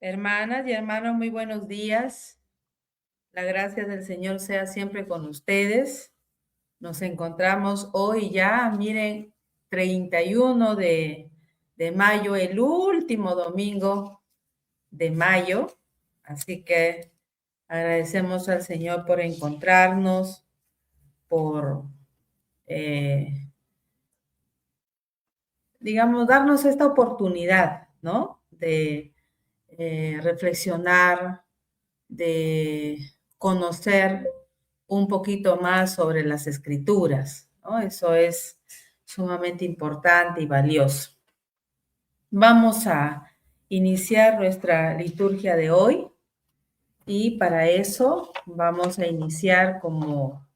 Hermanas y hermanos, muy buenos días. La gracia del Señor sea siempre con ustedes. Nos encontramos hoy ya, miren, 31 de mayo, el último domingo de mayo. Así que agradecemos al Señor por encontrarnos, por, digamos, darnos esta oportunidad, ¿no? De reflexionar, de conocer un poquito más sobre las escrituras, ¿no? Eso es sumamente importante y valioso. Vamos a iniciar nuestra liturgia de hoy y para eso vamos a iniciar como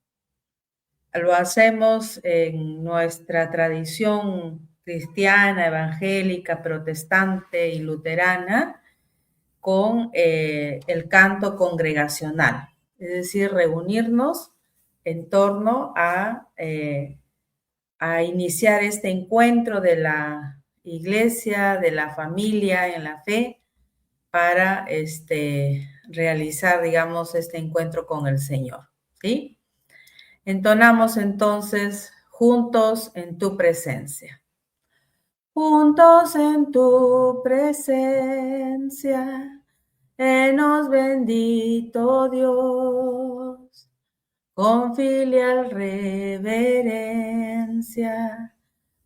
lo hacemos en nuestra tradición cristiana, evangélica, protestante y luterana, con el canto congregacional, es decir, reunirnos en torno a iniciar este encuentro de la iglesia, de la familia en la fe, para realizar, digamos, este encuentro con el Señor, ¿sí? Entonamos entonces juntos en tu presencia. Juntos en tu presencia. Enos bendito Dios, con filial reverencia,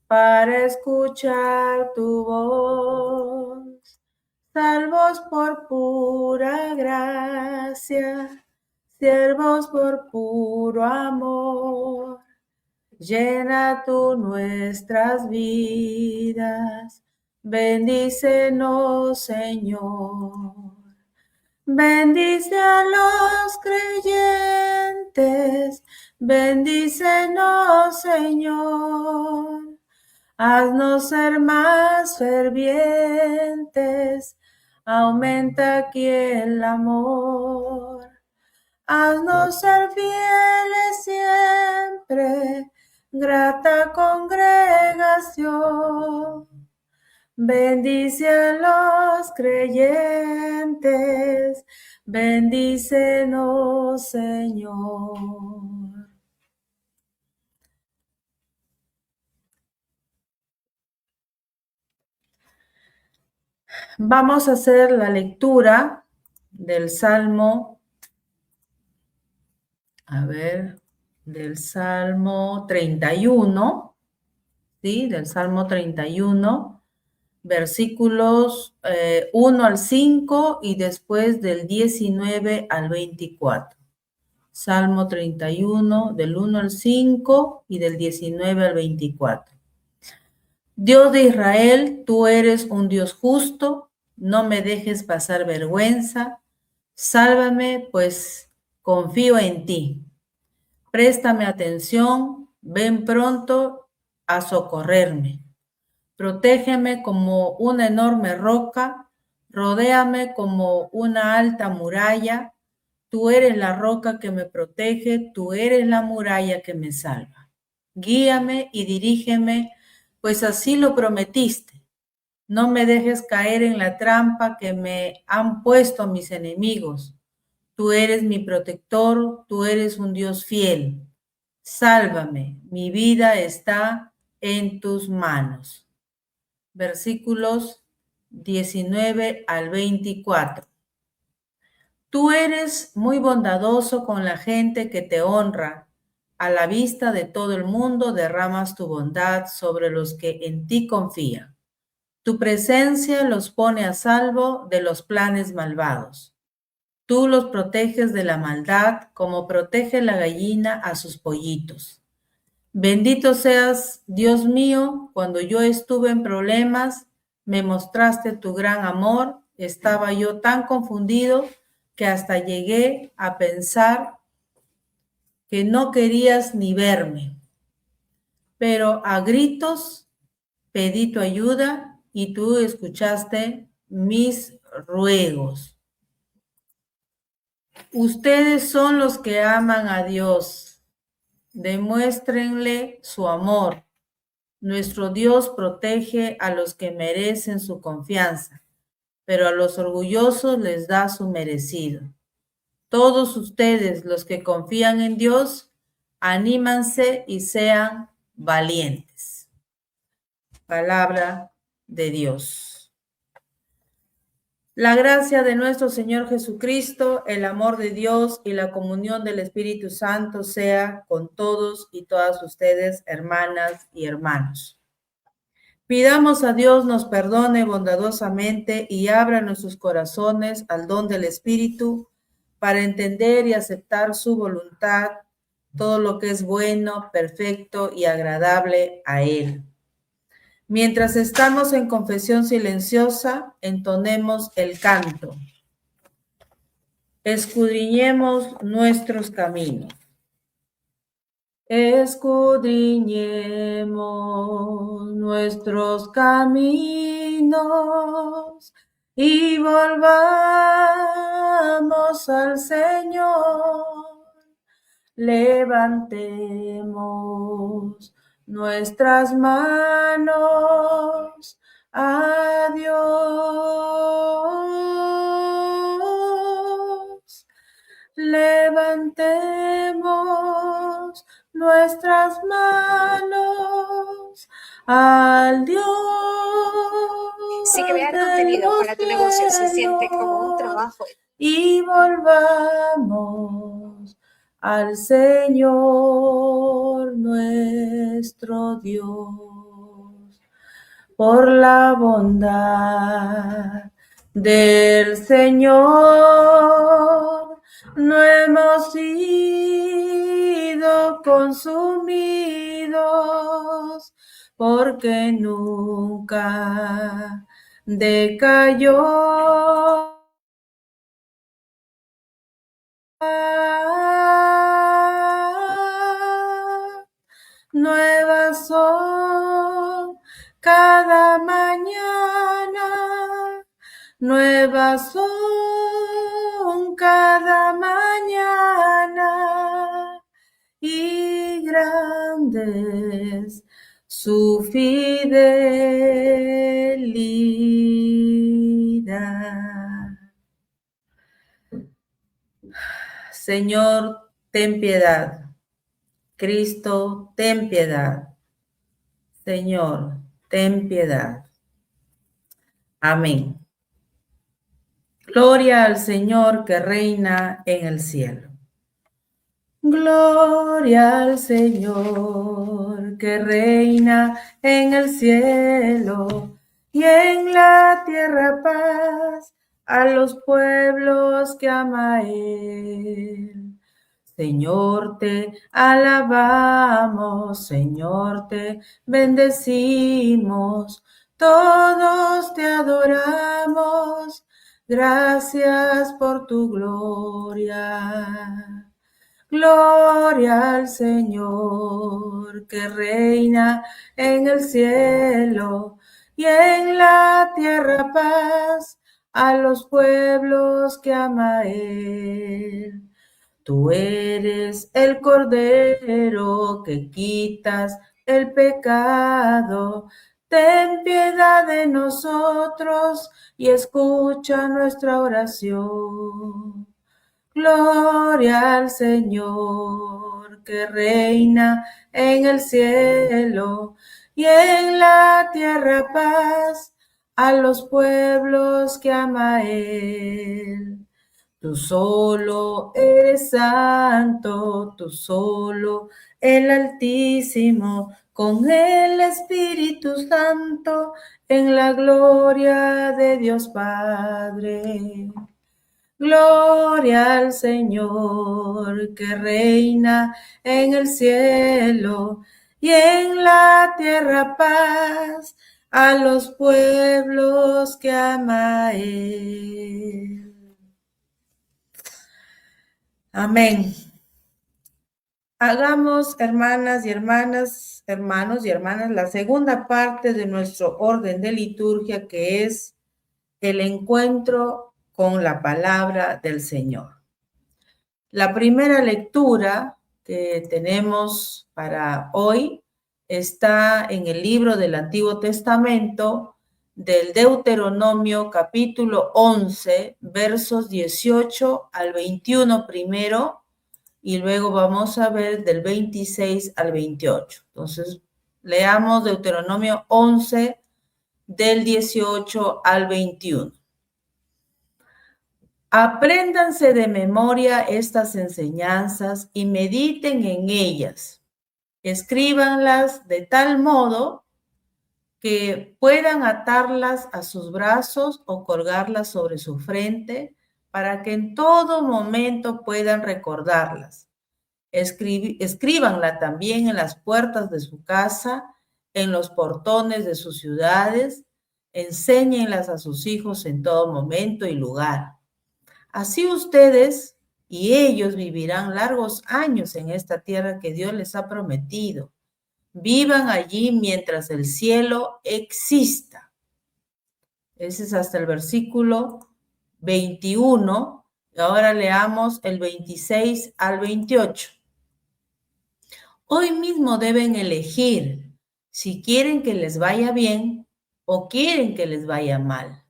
para escuchar tu voz, salvos por pura gracia, siervos por puro amor. Llena tú nuestras vidas, bendícenos, Señor. Bendice a los creyentes, bendícenos, Señor. Haznos ser más fervientes, aumenta aquí el amor. Haznos ser fieles siempre, grata congregación. Bendice a los creyentes, bendícenos, Señor. Vamos a hacer la lectura del Salmo, del Salmo 31, ¿sí? Del Salmo 31, versículos 1 al 5 y después del 19 al 24. Salmo 31, del 1 al 5 y del 19 al 24. Dios de Israel, tú eres un Dios justo, no me dejes pasar vergüenza, sálvame, pues confío en ti. Préstame atención, ven pronto a socorrerme. Protégeme como una enorme roca, rodéame como una alta muralla. Tú eres la roca que me protege, tú eres la muralla que me salva. Guíame y dirígeme, pues así lo prometiste. No me dejes caer en la trampa que me han puesto mis enemigos. Tú eres mi protector, tú eres un Dios fiel. Sálvame, mi vida está en tus manos. Versículos 19 al 24. Tú eres muy bondadoso con la gente que te honra. A la vista de todo el mundo derramas tu bondad sobre los que en ti confían. Tu presencia los pone a salvo de los planes malvados. Tú los proteges de la maldad como protege la gallina a sus pollitos. Bendito seas, Dios mío, cuando yo estuve en problemas, me mostraste tu gran amor. Estaba yo tan confundido que hasta llegué a pensar que no querías ni verme. Pero a gritos pedí tu ayuda y tú escuchaste mis ruegos. Ustedes son los que aman a Dios. Demuéstrenle su amor. Nuestro Dios protege a los que merecen su confianza, pero a los orgullosos les da su merecido. Todos ustedes, los que confían en Dios, anímanse y sean valientes. Palabra de Dios. La gracia de nuestro Señor Jesucristo, el amor de Dios y la comunión del Espíritu Santo sea con todos y todas ustedes, hermanas y hermanos. Pidamos a Dios nos perdone bondadosamente y abra nuestros corazones al don del Espíritu para entender y aceptar su voluntad, todo lo que es bueno, perfecto y agradable a Él. Mientras estamos en confesión silenciosa, entonemos el canto. Escudriñemos nuestros caminos. Escudriñemos nuestros caminos y volvamos al Señor. Levantemos nuestras manos a Dios. Levantemos nuestras manos al Dios. Si crear contenido para tu negocio se siente como un trabajo y volvamos al Señor nuestro Dios. Por la bondad del Señor no hemos sido consumidos, porque nunca decayó. Nuevas son cada mañana, nuevas son cada mañana, y grandes su fidelidad. Señor, ten piedad. Cristo, ten piedad. Señor, ten piedad. Amén. Gloria al Señor que reina en el cielo. Gloria al Señor que reina en el cielo y en la tierra paz a los pueblos que ama a Él. Señor, te alabamos, Señor, te bendecimos, todos te adoramos, gracias por tu gloria. Gloria al Señor que reina en el cielo y en la tierra paz a los pueblos que ama a Él. Tú eres el Cordero que quitas el pecado. Ten piedad de nosotros y escucha nuestra oración. Gloria al Señor que reina en el cielo y en la tierra paz a los pueblos que ama a Él. Tú solo eres santo, tú solo el Altísimo, con el Espíritu Santo, en la gloria de Dios Padre. Gloria al Señor que reina en el cielo y en la tierra paz a los pueblos que ama a Él. Amén. Hagamos, hermanas y hermanos y hermanas, la segunda parte de nuestro orden de liturgia, que es el encuentro con la palabra del Señor. La primera lectura que tenemos para hoy está en el libro del Antiguo Testamento, del Deuteronomio capítulo 11, versos 18 al 21 primero, y luego vamos a ver del 26 al 28. Entonces, leamos Deuteronomio 11, del 18 al 21. Apréndanse de memoria estas enseñanzas y mediten en ellas. Escríbanlas de tal modo que puedan atarlas a sus brazos o colgarlas sobre su frente para que en todo momento puedan recordarlas. Escríbanla también en las puertas de su casa, en los portones de sus ciudades. Enséñenlas a sus hijos en todo momento y lugar. Así ustedes y ellos vivirán largos años en esta tierra que Dios les ha prometido. Vivan allí mientras el cielo exista. Ese es hasta el versículo 21. Ahora leamos el 26 al 28. Hoy mismo deben elegir si quieren que les vaya bien o quieren que les vaya mal.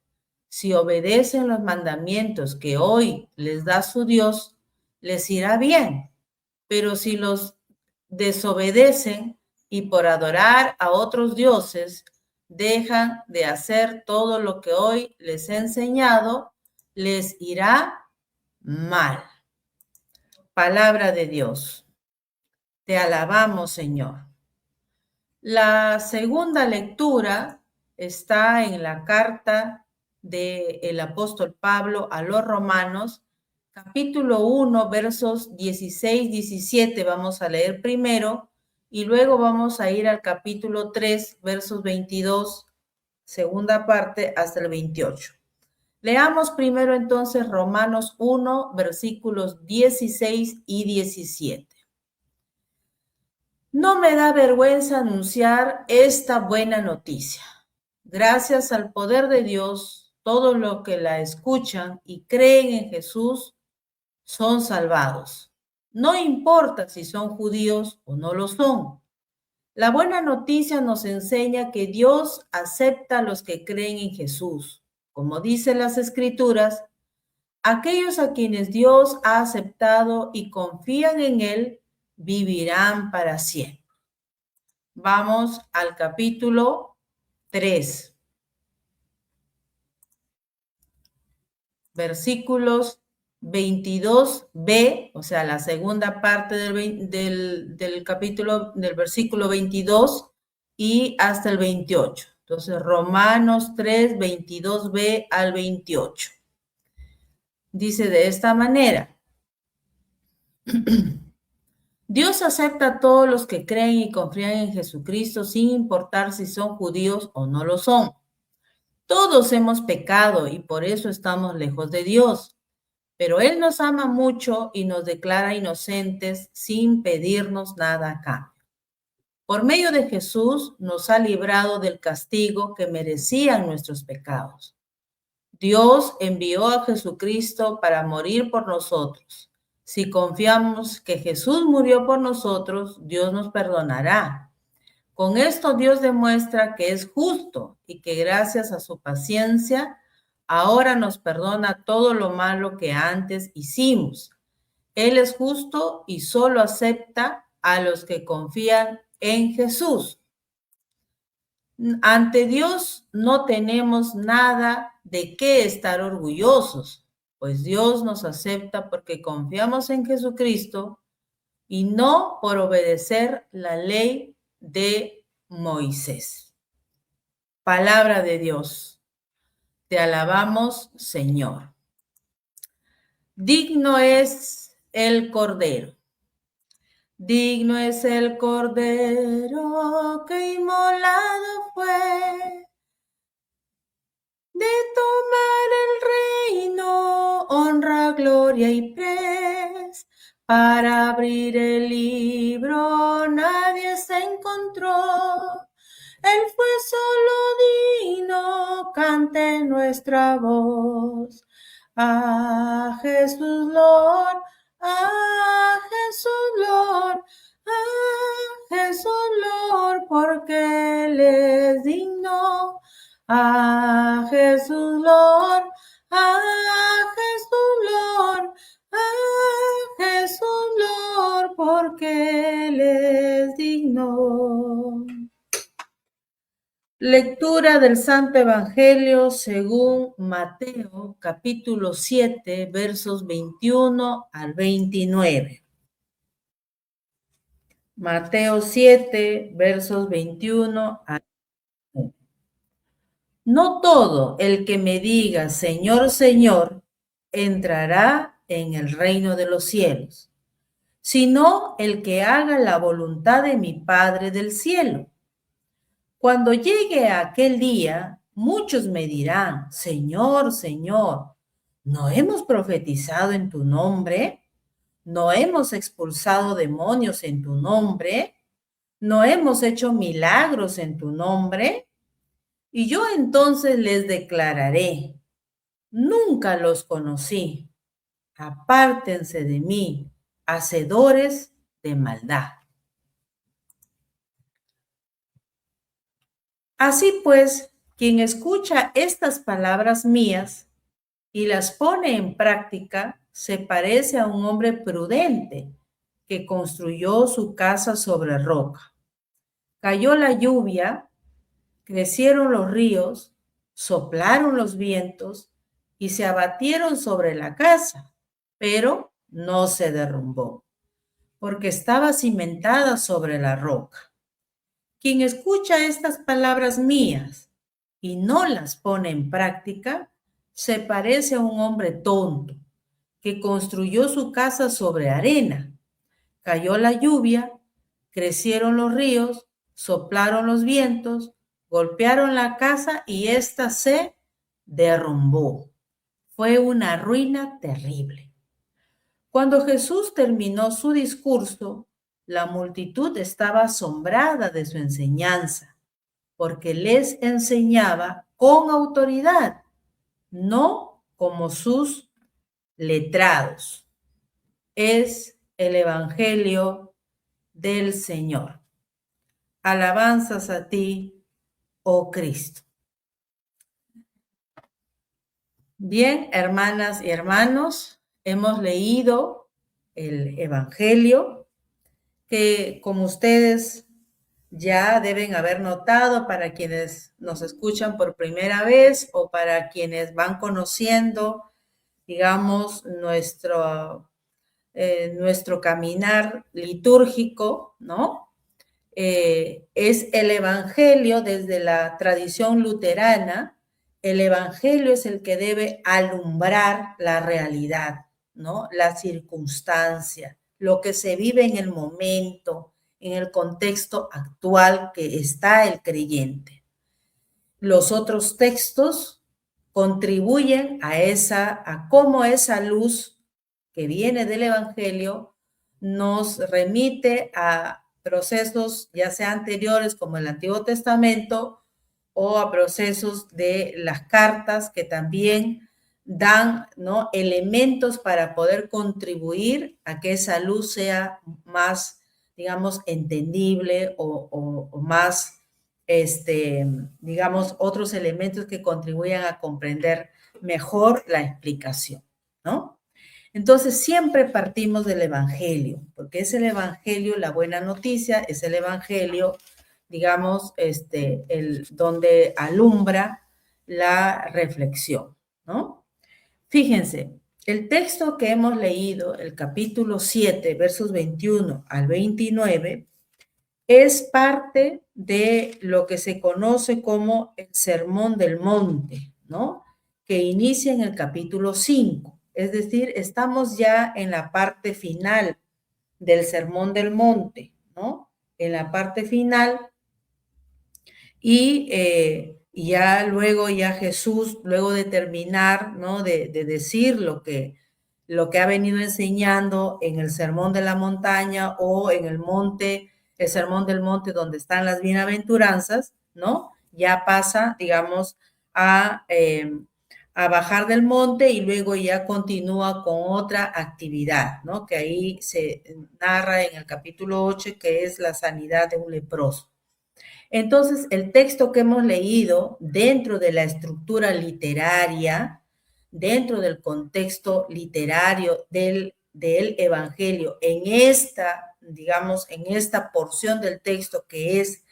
Si obedecen los mandamientos que hoy les da su Dios, les irá bien. Pero si los desobedecen y por adorar a otros dioses dejan de hacer todo lo que hoy les he enseñado, les irá mal. Palabra de Dios. Te alabamos, Señor. La segunda lectura está en la carta del apóstol Pablo a los Romanos, capítulo 1, versos 16-17. Vamos a leer primero y luego vamos a ir al capítulo 3, versos 22, segunda parte, hasta el 28. Leamos primero entonces Romanos 1, versículos 16 y 17. No me da vergüenza anunciar esta buena noticia. Gracias al poder de Dios, todos los que la escuchan y creen en Jesús son salvados. No importa si son judíos o no lo son. La buena noticia nos enseña que Dios acepta a los que creen en Jesús. Como dicen las Escrituras, aquellos a quienes Dios ha aceptado y confían en Él, vivirán para siempre. Vamos al capítulo 3, versículos 22b, o sea, la segunda parte del capítulo, del versículo 22 y hasta el 28. Entonces, Romanos 3, 22b al 28. Dice de esta manera: Dios acepta a todos los que creen y confían en Jesucristo sin importar si son judíos o no lo son. Todos hemos pecado y por eso estamos lejos de Dios, pero Él nos ama mucho y nos declara inocentes sin pedirnos nada a cambio. Por medio de Jesús nos ha librado del castigo que merecían nuestros pecados. Dios envió a Jesucristo para morir por nosotros. Si confiamos que Jesús murió por nosotros, Dios nos perdonará. Con esto Dios demuestra que es justo y que gracias a su paciencia, ahora nos perdona todo lo malo que antes hicimos. Él es justo y solo acepta a los que confían en Jesús. Ante Dios no tenemos nada de qué estar orgullosos, pues Dios nos acepta porque confiamos en Jesucristo y no por obedecer la ley de Moisés. Palabra de Dios. Te alabamos, Señor. Digno es el Cordero. Digno es el Cordero que inmolado fue de tomar el reino, honra, gloria y pres. Para abrir el libro nadie se encontró. Él fue solo digno, cante nuestra voz. A Jesús Lord, a Jesús Lord, a Jesús Lord, porque Él es digno. A porque Él es digno. Lectura del Santo Evangelio según Mateo, capítulo 7, versos 21 al 29. Mateo 7, versos 21 al 29. No todo el que me diga, Señor, Señor, entrará en el reino de los cielos, sino el que haga la voluntad de mi Padre del cielo. Cuando llegue aquel día, muchos me dirán, Señor, Señor, ¿no hemos profetizado en tu nombre? ¿No hemos expulsado demonios en tu nombre? ¿No hemos hecho milagros en tu nombre? Y yo entonces les declararé, nunca los conocí, apártense de mí, hacedores de maldad. Así pues, quien escucha estas palabras mías y las pone en práctica, se parece a un hombre prudente que construyó su casa sobre roca. Cayó la lluvia, crecieron los ríos, soplaron los vientos y se abatieron sobre la casa, pero no se derrumbó, porque estaba cimentada sobre la roca. Quien escucha estas palabras mías y no las pone en práctica, se parece a un hombre tonto que construyó su casa sobre arena. Cayó la lluvia, crecieron los ríos, soplaron los vientos, golpearon la casa y ésta se derrumbó. Fue una ruina terrible. Cuando Jesús terminó su discurso, la multitud estaba asombrada de su enseñanza, porque les enseñaba con autoridad, no como sus letrados. Es el Evangelio del Señor. Alabanzas a ti, oh Cristo. Bien, hermanas y hermanos, hemos leído el Evangelio que, como ustedes ya deben haber notado, para quienes nos escuchan por primera vez o para quienes van conociendo, digamos, nuestro caminar litúrgico, ¿no? Es el Evangelio desde la tradición luterana. El Evangelio es el que debe alumbrar la realidad, ¿no? La circunstancia, lo que se vive en el momento, en el contexto actual que está el creyente. Los otros textos contribuyen a cómo esa luz que viene del Evangelio nos remite a procesos ya sea anteriores como el Antiguo Testamento o a procesos de las cartas que también dan, ¿no?, elementos para poder contribuir a que esa luz sea más, digamos, entendible o más, digamos, otros elementos que contribuyan a comprender mejor la explicación, ¿no? Entonces, siempre partimos del Evangelio, porque es el Evangelio, la buena noticia, es el Evangelio, digamos, donde alumbra la reflexión, ¿no? Fíjense, el texto que hemos leído, el capítulo 7, versos 21 al 29, es parte de lo que se conoce como el Sermón del Monte, ¿no? Que inicia en el capítulo 5. Es decir, estamos ya en la parte final del Sermón del Monte, ¿no? En la parte final y ya luego ya Jesús, luego de terminar, ¿no?, de decir lo que ha venido enseñando en el Sermón de la Montaña o en el monte, el Sermón del Monte donde están las bienaventuranzas, ¿no? Ya pasa, digamos, a bajar del monte y luego ya continúa con otra actividad, ¿no? Que ahí se narra en el capítulo 8, que es la sanidad de un leproso. Entonces, el texto que hemos leído dentro de la estructura literaria, dentro del contexto literario del Evangelio, en esta digamos, en esta porción del texto que es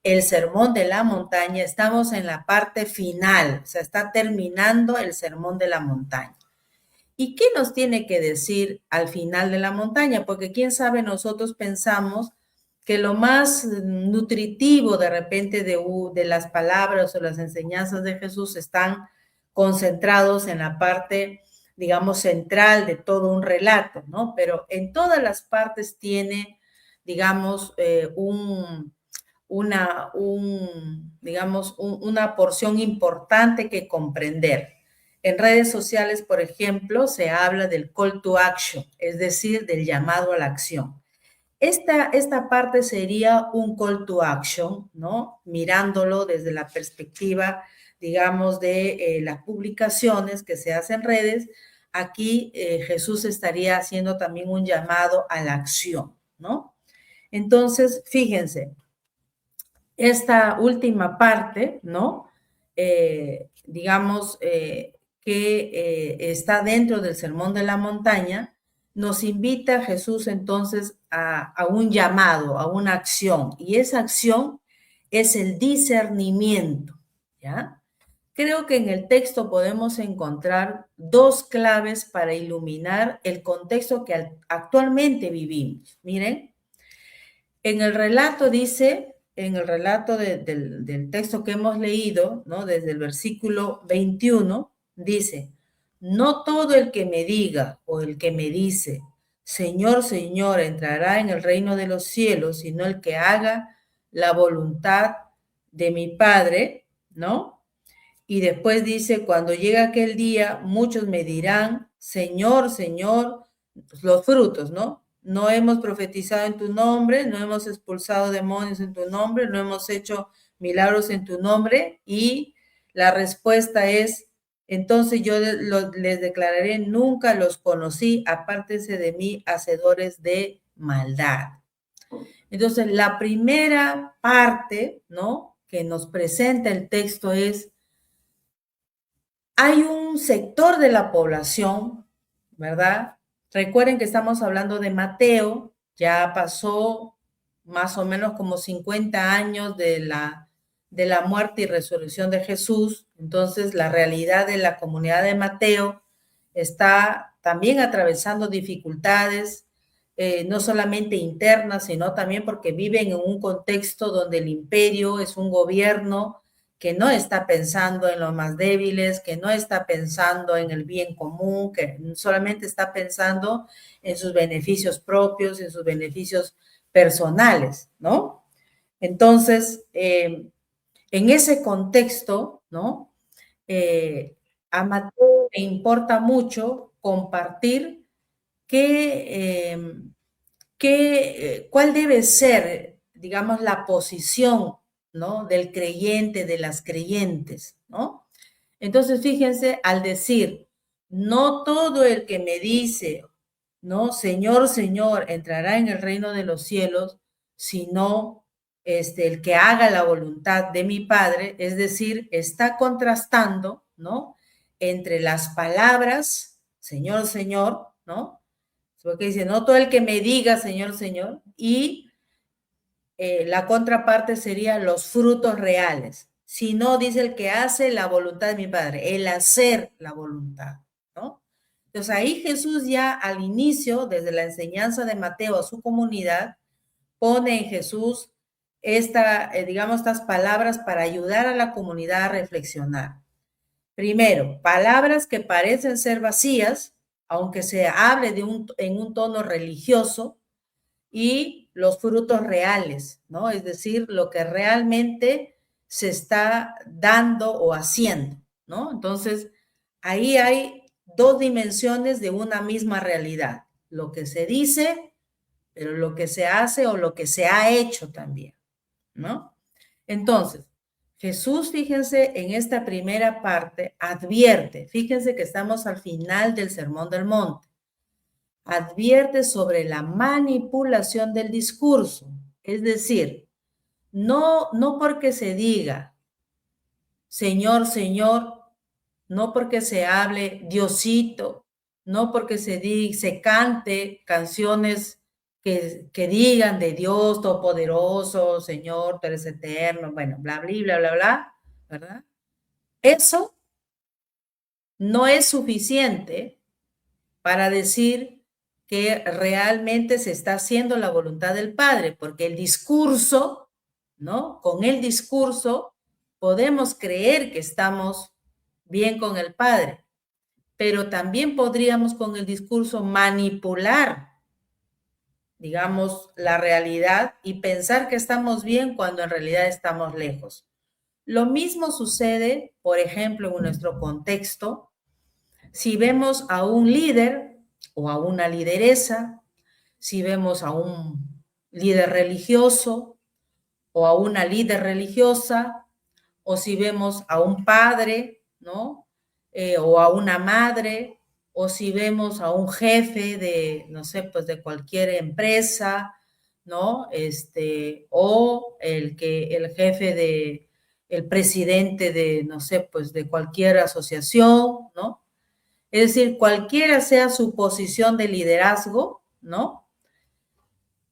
el Sermón de la Montaña, estamos en la parte final, o sea, está terminando el Sermón de la Montaña. ¿Y qué nos tiene que decir al final de la montaña? Porque quién sabe, nosotros pensamos que lo más nutritivo de repente de las palabras o las enseñanzas de Jesús están concentrados en la parte, digamos, central de todo un relato, ¿no? Pero en todas las partes tiene, digamos, una porción importante que comprender. En redes sociales, por ejemplo, se habla del call to action, es decir, del llamado a la acción. Esta parte sería un call to action, ¿no? Mirándolo desde la perspectiva, digamos, de las publicaciones que se hacen en redes. Aquí Jesús estaría haciendo también un llamado a la acción, ¿no? Entonces, fíjense, esta última parte, ¿no? Digamos, que está dentro del Sermón de la Montaña, nos invita Jesús entonces a un llamado, a una acción, y esa acción es el discernimiento, ¿ya? Creo que en el texto podemos encontrar dos claves para iluminar el contexto que actualmente vivimos. Miren, en el relato dice, en el relato del texto que hemos leído, ¿no? Desde el versículo 21, dice, no todo el que me diga o el que me dice, Señor, Señor, entrará en el reino de los cielos, sino el que haga la voluntad de mi Padre, ¿no? Y después dice, cuando llegue aquel día, muchos me dirán, Señor, Señor, pues los frutos, ¿no? No hemos profetizado en tu nombre, no hemos expulsado demonios en tu nombre, no hemos hecho milagros en tu nombre. Y la respuesta es, entonces yo les declararé, nunca los conocí, apártense de mí, hacedores de maldad. Entonces, la primera parte, ¿no? Que nos presenta el texto es, hay un sector de la población, ¿verdad? Recuerden que estamos hablando de Mateo, ya pasó más o menos como 50 años de la muerte y resurrección de Jesús, entonces la realidad de la comunidad de Mateo está también atravesando dificultades, no solamente internas, sino también porque viven en un contexto donde el imperio es un gobierno que no está pensando en los más débiles, que no está pensando en el bien común, que solamente está pensando en sus beneficios propios, en sus beneficios personales, ¿no? Entonces, en ese contexto, ¿no? A Mateo le importa mucho compartir cuál debe ser, digamos, la posición, ¿no? Del creyente, de las creyentes, ¿no? Entonces, fíjense, al decir, no todo el que me dice, ¿no? Señor, Señor, entrará en el reino de los cielos, sino el que haga la voluntad de mi Padre, es decir, está contrastando, ¿no? Entre las palabras, Señor, Señor, ¿no? Porque dice, no todo el que me diga, Señor, Señor, y la contraparte sería los frutos reales. Si no, dice el que hace la voluntad de mi Padre, el hacer la voluntad, ¿no? Entonces ahí Jesús ya al inicio, desde la enseñanza de Mateo a su comunidad, pone en Jesús digamos, estas palabras para ayudar a la comunidad a reflexionar. Primero, palabras que parecen ser vacías, aunque se hable en un tono religioso, y los frutos reales, ¿no? Es decir, lo que realmente se está dando o haciendo, ¿no? Entonces, ahí hay dos dimensiones de una misma realidad, lo que se dice, pero lo que se hace o lo que se ha hecho también, ¿no? Entonces, Jesús, fíjense, en esta primera parte advierte, fíjense que estamos al final del Sermón del Monte, advierte sobre la manipulación del discurso, es decir, no porque se diga, Señor, Señor, no porque se hable Diosito, no porque se cante canciones que digan de Dios Todopoderoso, Señor, tú eres eterno, bueno, bla, bla, bla, bla, bla, ¿verdad? Eso no es suficiente para decir que realmente se está haciendo la voluntad del Padre, porque el discurso, ¿no? Con el discurso podemos creer que estamos bien con el Padre, pero también podríamos con el discurso manipular, digamos, la realidad y pensar que estamos bien cuando en realidad estamos lejos. Lo mismo sucede, por ejemplo, en nuestro contexto, si vemos a un líder o a una lideresa, si vemos a un líder religioso o a una líder religiosa, o si vemos a un padre, ¿no? O a una madre, o si vemos a un jefe de, no sé, pues de cualquier empresa, ¿no? O el jefe de, el presidente de, no sé, pues de cualquier asociación, ¿no? Es decir, cualquiera sea su posición de liderazgo, ¿no?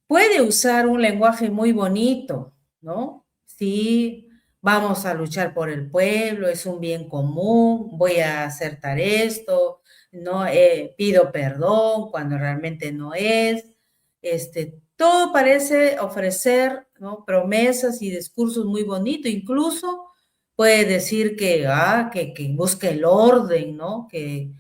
Puede usar un lenguaje muy bonito, ¿no? Sí, vamos a luchar por el pueblo, es un bien común, voy a acertar esto, no pido perdón cuando realmente no es. Todo parece ofrecer, ¿no? Promesas y discursos muy bonitos, incluso puede decir que busque el orden, ¿no? Que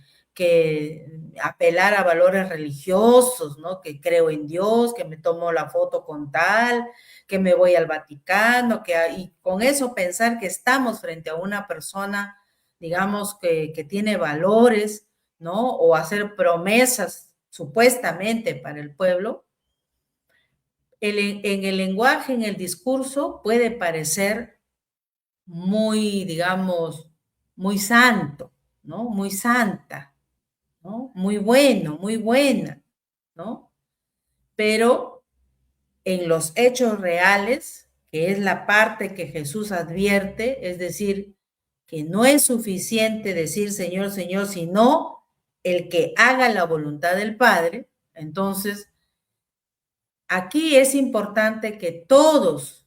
apelar a valores religiosos, ¿no? Que creo en Dios, que me tomo la foto con tal, que me voy al Vaticano, y con eso pensar que estamos frente a una persona, digamos, que tiene valores, ¿no? O hacer promesas supuestamente para el pueblo. En el lenguaje, en el discurso, puede parecer muy, digamos, muy santo, ¿no? Muy santa, ¿no? Muy bueno, muy buena, ¿no? Pero en los hechos reales, que es la parte que Jesús advierte, es decir, que no es suficiente decir Señor, Señor, sino el que haga la voluntad del Padre. Entonces, aquí es importante que todos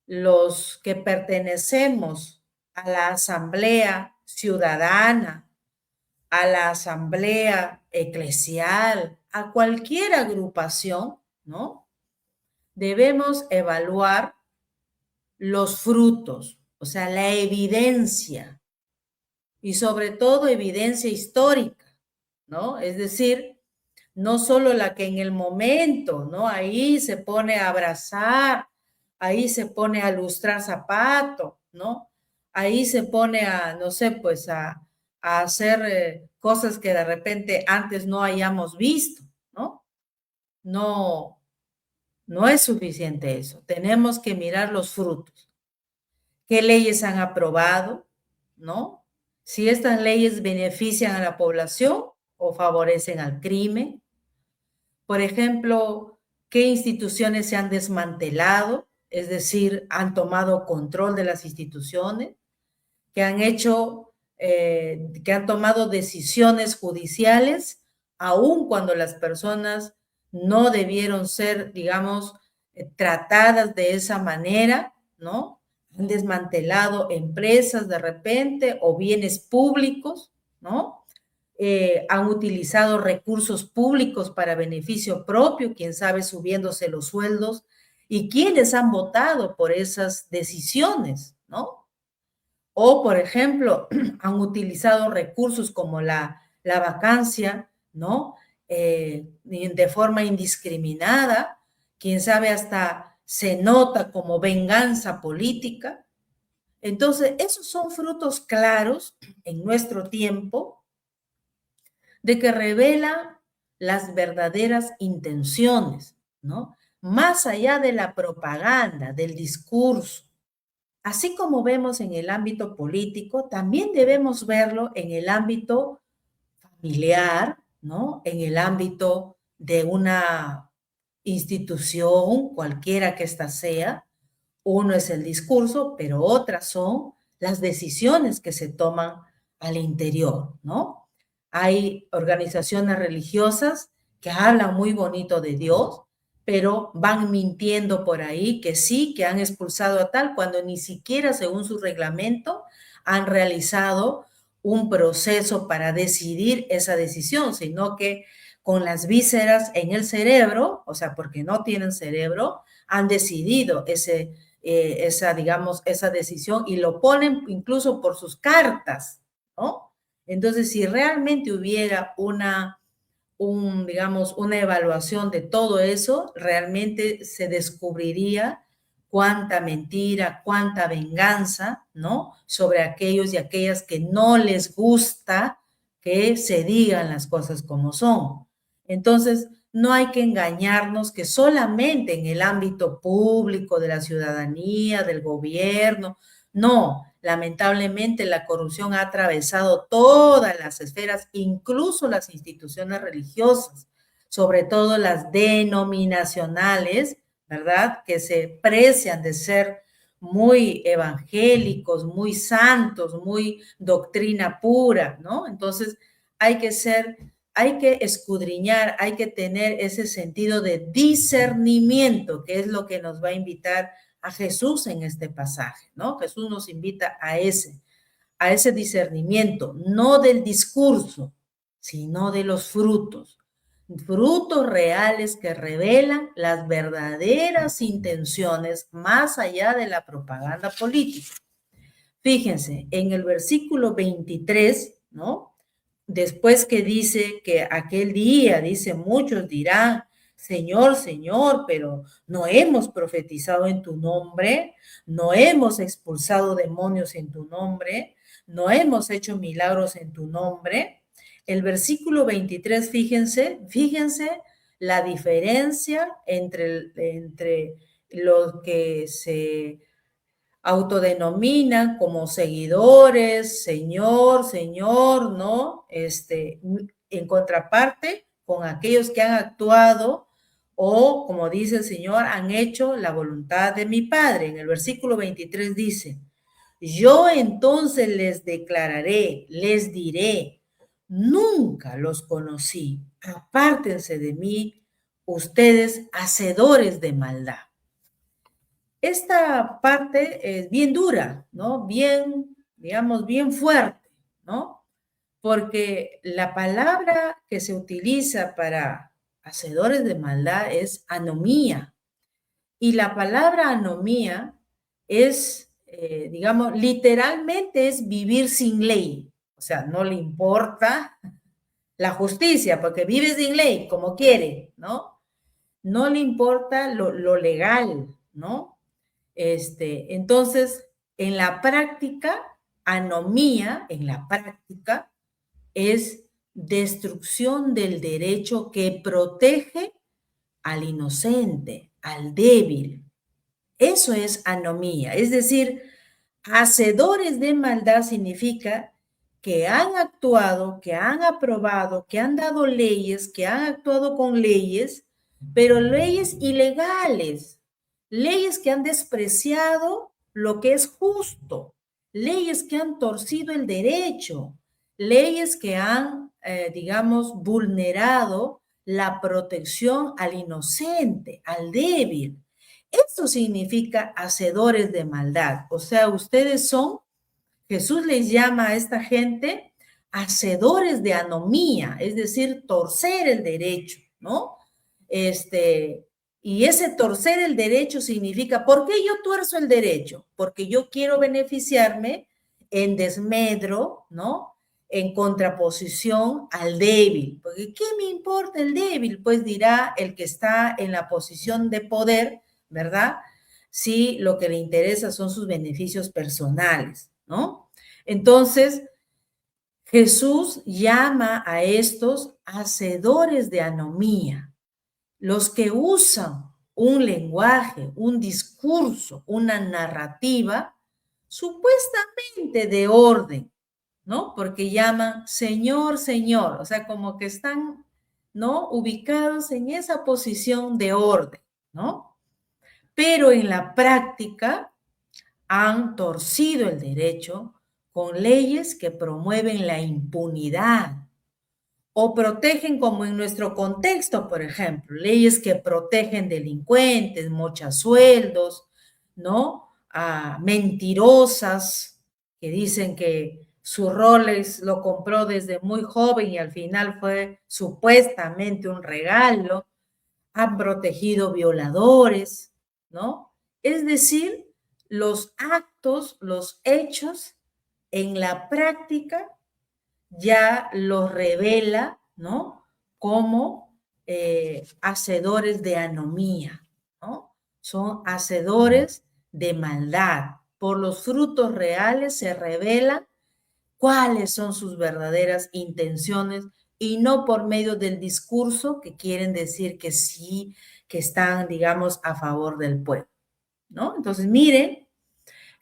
los que pertenecemos a la asamblea ciudadana, a la asamblea eclesial, a cualquier agrupación, ¿no? Debemos evaluar los frutos, o sea, la evidencia, y sobre todo evidencia histórica, ¿no? Es decir, no solo la que en el momento, ¿no? Ahí se pone a abrazar, ahí se pone a lustrar zapato, ¿no? Ahí se pone a, no sé, pues a hacer cosas que de repente antes no hayamos visto, ¿no? No, no es suficiente eso. Tenemos que mirar los frutos. ¿Qué leyes han aprobado? ¿No? Si estas leyes benefician a la población o favorecen al crimen. Por ejemplo, ¿qué instituciones se han desmantelado? Es decir, han tomado control de las instituciones, que han hecho, que han tomado decisiones judiciales, aun cuando las personas no debieron ser, digamos, tratadas de esa manera, ¿no? Han desmantelado empresas de repente o bienes públicos, ¿no? Han utilizado recursos públicos para beneficio propio, quién sabe subiéndose los sueldos, y quiénes han votado por esas decisiones, ¿no? O, por ejemplo, han utilizado recursos como la vacancia, ¿no? De forma indiscriminada, quién sabe hasta se nota como venganza política. Entonces, esos son frutos claros en nuestro tiempo de que revela las verdaderas intenciones, ¿no? Más allá de la propaganda, del discurso. Así como vemos en el ámbito político, también debemos verlo en el ámbito familiar, ¿no? En el ámbito de una institución, cualquiera que ésta sea. Uno es el discurso, pero otras son las decisiones que se toman al interior, ¿no? Hay organizaciones religiosas que hablan muy bonito de Dios, pero van mintiendo por ahí que sí, que han expulsado a tal, cuando ni siquiera según su reglamento han realizado un proceso para decidir esa decisión, sino que con las vísceras en el cerebro, o sea, porque no tienen cerebro, han decidido esa decisión y lo ponen incluso por sus cartas, ¿no? Entonces, si realmente hubiera digamos, una evaluación de todo eso, realmente se descubriría cuánta mentira, cuánta venganza, ¿no? Sobre aquellos y aquellas que no les gusta que se digan las cosas como son. Entonces, no hay que engañarnos que solamente en el ámbito público de la ciudadanía, del gobierno, no, lamentablemente la corrupción ha atravesado todas las esferas, incluso las instituciones religiosas, sobre todo las denominacionales, ¿verdad? Que se precian de ser muy evangélicos, muy santos, muy doctrina pura, ¿no? Entonces hay que escudriñar, hay que tener ese sentido de discernimiento, que es lo que nos va a invitar a Jesús en este pasaje, ¿no? Jesús nos invita a ese discernimiento, no del discurso, sino de los frutos. Frutos reales que revelan las verdaderas intenciones más allá de la propaganda política. Fíjense, en el versículo 23, ¿no? Después que dice que aquel día, dice, muchos dirán, Señor, Señor, pero no hemos profetizado en tu nombre, no hemos expulsado demonios en tu nombre, no hemos hecho milagros en tu nombre. El versículo 23, fíjense la diferencia entre los que se autodenominan como seguidores, Señor, Señor, ¿no? En contraparte con aquellos que han actuado o, como dice el Señor, han hecho la voluntad de mi Padre. En el versículo 23 dice, yo entonces les declararé, les diré, nunca los conocí, apártense de mí, ustedes hacedores de maldad. Esta parte es bien dura, ¿no? Bien, digamos, bien fuerte, ¿no? Porque la palabra que se utiliza para hacedores de maldad es anomía. Y la palabra anomía es, digamos, literalmente es vivir sin ley. O sea, no le importa la justicia, porque vive sin ley, como quiere, ¿no? No le importa lo legal, ¿no? Entonces, en la práctica, anomía, en la práctica, es destrucción del derecho que protege al inocente, al débil. Eso es anomía. Es decir, hacedores de maldad significa que han actuado, que han aprobado, que han dado leyes, que han actuado con leyes, pero leyes ilegales, leyes que han despreciado lo que es justo, leyes que han torcido el derecho, leyes que han, digamos, vulnerado la protección al inocente, al débil. Esto significa hacedores de maldad. O sea, ustedes son, Jesús les llama a esta gente hacedores de anomía, es decir, torcer el derecho, ¿no? Y ese torcer el derecho significa, ¿por qué yo tuerzo el derecho? Porque yo quiero beneficiarme en desmedro, ¿no? En contraposición al débil. Porque ¿qué me importa el débil? Pues dirá el que está en la posición de poder, ¿verdad? Si lo que le interesa son sus beneficios personales, ¿no? Entonces, Jesús llama a estos hacedores de anomía, los que usan un lenguaje, un discurso, una narrativa supuestamente de orden, ¿no? Porque llaman Señor, Señor, o sea, como que están, ¿no? Ubicados en esa posición de orden, ¿no? Pero en la práctica han torcido el derecho con leyes que promueven la impunidad, o protegen, como en nuestro contexto, por ejemplo, leyes que protegen delincuentes, mochasueldos, ¿no? Mentirosas, que dicen que su Rolex lo compró desde muy joven y al final fue supuestamente un regalo. Han protegido violadores, ¿no? Es decir, los actos, los hechos en la práctica ya los revela, ¿no? Como hacedores de anomía, ¿no? Son hacedores de maldad. Por los frutos reales se revela cuáles son sus verdaderas intenciones y no por medio del discurso que quieren decir que sí, que están, digamos, a favor del pueblo, ¿no? Entonces, miren,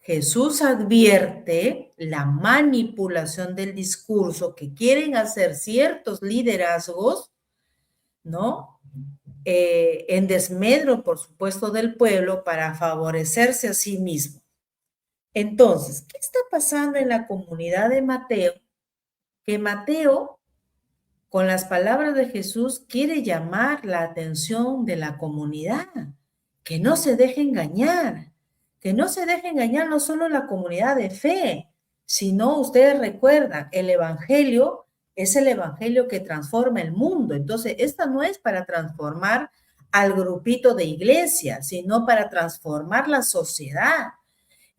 Jesús advierte la manipulación del discurso que quieren hacer ciertos liderazgos, ¿no? En desmedro, por supuesto, del pueblo para favorecerse a sí mismo. Entonces, ¿qué está pasando en la comunidad de Mateo? Que Mateo, con las palabras de Jesús, quiere llamar la atención de la comunidad, que no se deje engañar, que no se deje engañar no solo la comunidad de fe, sino ustedes recuerdan, el evangelio es el evangelio que transforma el mundo. Entonces, esta no es para transformar al grupito de iglesia, sino para transformar la sociedad.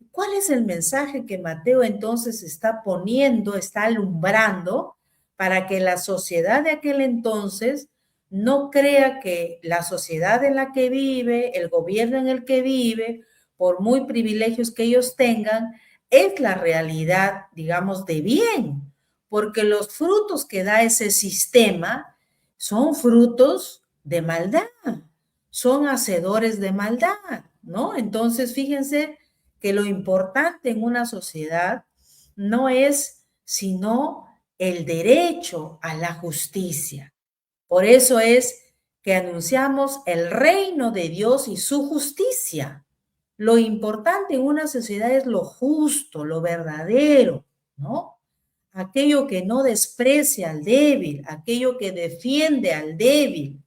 ¿Cuál es el mensaje que Mateo entonces está poniendo, está alumbrando para que la sociedad de aquel entonces no crea que la sociedad en la que vive, el gobierno en el que vive, por muy privilegios que ellos tengan, es la realidad, digamos, de bien? Porque los frutos que da ese sistema son frutos de maldad, son hacedores de maldad, ¿no? Entonces, fíjense que lo importante en una sociedad no es sino el derecho a la justicia. Por eso es que anunciamos el reino de Dios y su justicia. Lo importante en una sociedad es lo justo, lo verdadero, ¿no? Aquello que no desprecia al débil, aquello que defiende al débil,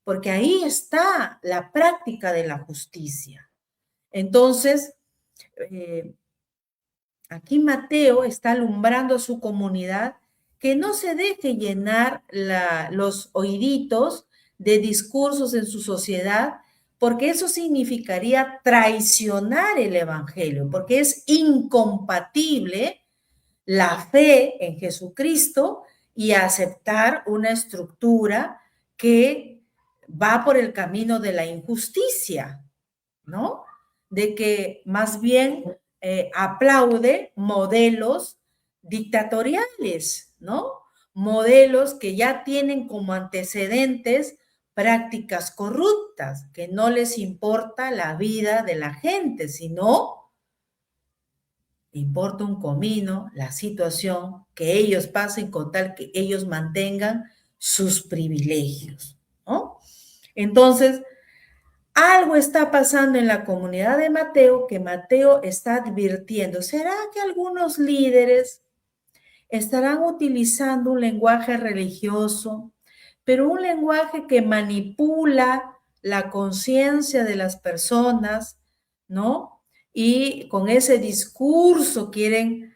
porque ahí está la práctica de la justicia. Entonces, aquí Mateo está alumbrando a su comunidad que no se deje llenar los oíditos de discursos en su sociedad, porque eso significaría traicionar el evangelio, porque es incompatible la fe en Jesucristo y aceptar una estructura que va por el camino de la injusticia, ¿no? De que más bien aplaude modelos dictatoriales, ¿no? Modelos que ya tienen como antecedentes prácticas corruptas, que no les importa la vida de la gente, sino importa un comino la situación que ellos pasen con tal que ellos mantengan sus privilegios, ¿no? Entonces, algo está pasando en la comunidad de Mateo que Mateo está advirtiendo. ¿Será que algunos líderes estarán utilizando un lenguaje religioso, pero un lenguaje que manipula la conciencia de las personas, ¿no? Y con ese discurso quieren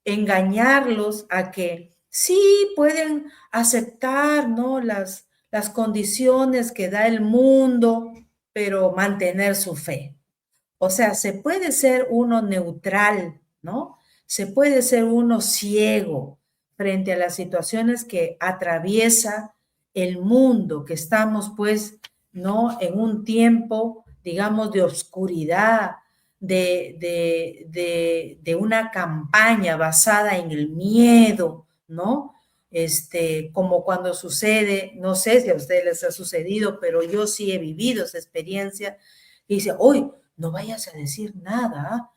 engañarlos a que sí pueden aceptar, ¿no? Las condiciones que da el mundo, pero mantener su fe. O sea, se puede ser uno neutral, ¿no? Se puede ser uno ciego frente a las situaciones que atraviesa el mundo, que estamos pues, ¿no? En un tiempo, digamos, de oscuridad, de una campaña basada en el miedo, ¿no? Como cuando sucede, no sé si a ustedes les ha sucedido, pero yo sí he vivido esa experiencia, y dice, hoy no vayas a decir nada,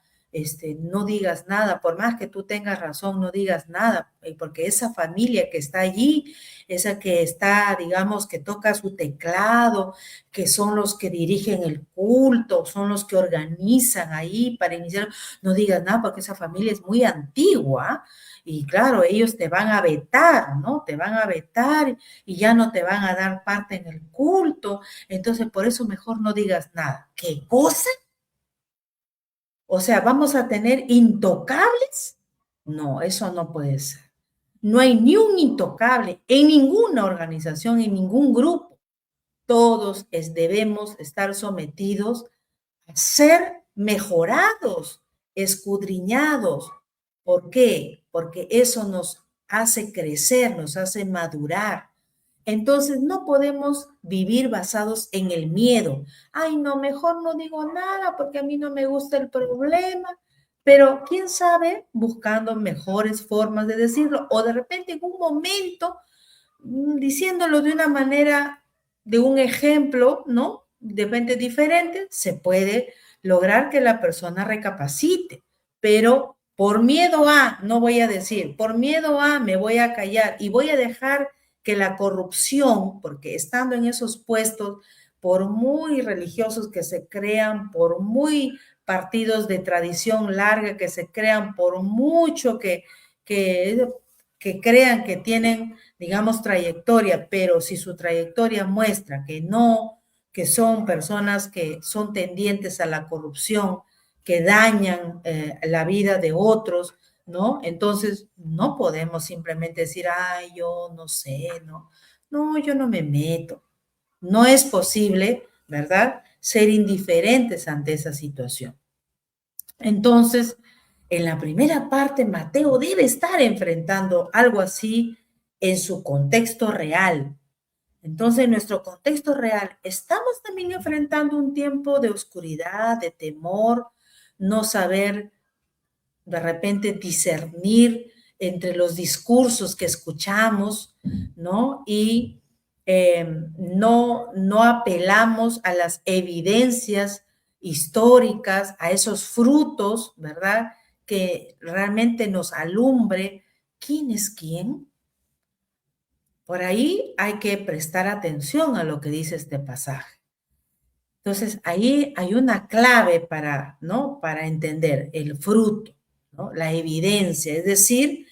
no digas nada, por más que tú tengas razón, no digas nada, porque esa familia que está allí, esa que está, digamos, que toca su teclado, que son los que dirigen el culto, son los que organizan ahí para iniciar, no digas nada porque esa familia es muy antigua y claro, ellos te van a vetar, ¿no? Te van a vetar y ya no te van a dar parte en el culto, entonces por eso mejor no digas nada. ¿Qué cosa? O sea, ¿vamos a tener intocables? No, eso no puede ser. No hay ni un intocable en ninguna organización, en ningún grupo. Todos debemos estar sometidos a ser mejorados, escudriñados. ¿Por qué? Porque eso nos hace crecer, nos hace madurar. Entonces no podemos vivir basados en el miedo. Ay, no, mejor no digo nada porque a mí no me gusta el problema. Pero quién sabe, buscando mejores formas de decirlo o de repente en un momento diciéndolo de una manera, de un ejemplo, ¿no? De repente diferente, se puede lograr que la persona recapacite, pero por miedo a, no voy a decir, por miedo a, me voy a callar y voy a dejar que la corrupción, porque estando en esos puestos, por muy religiosos que se crean, por muy partidos de tradición larga que se crean, por mucho que crean que tienen, digamos, trayectoria, pero si su trayectoria muestra que no, que son personas que son tendientes a la corrupción, que dañan la vida de otros, ¿no? Entonces, no podemos simplemente decir, ay, yo no sé, no, no, yo no me meto. No es posible, ¿verdad? Ser indiferentes ante esa situación. Entonces, en la primera parte, Mateo debe estar enfrentando algo así en su contexto real. Entonces, en nuestro contexto real, estamos también enfrentando un tiempo de oscuridad, de temor, no saber de repente discernir entre los discursos que escuchamos, ¿no? Y no apelamos a las evidencias históricas, a esos frutos, ¿verdad? Que realmente nos alumbre quién es quién. Por ahí hay que prestar atención a lo que dice este pasaje. Entonces, ahí hay una clave para, ¿no? Para entender el fruto, ¿no? La evidencia, es decir,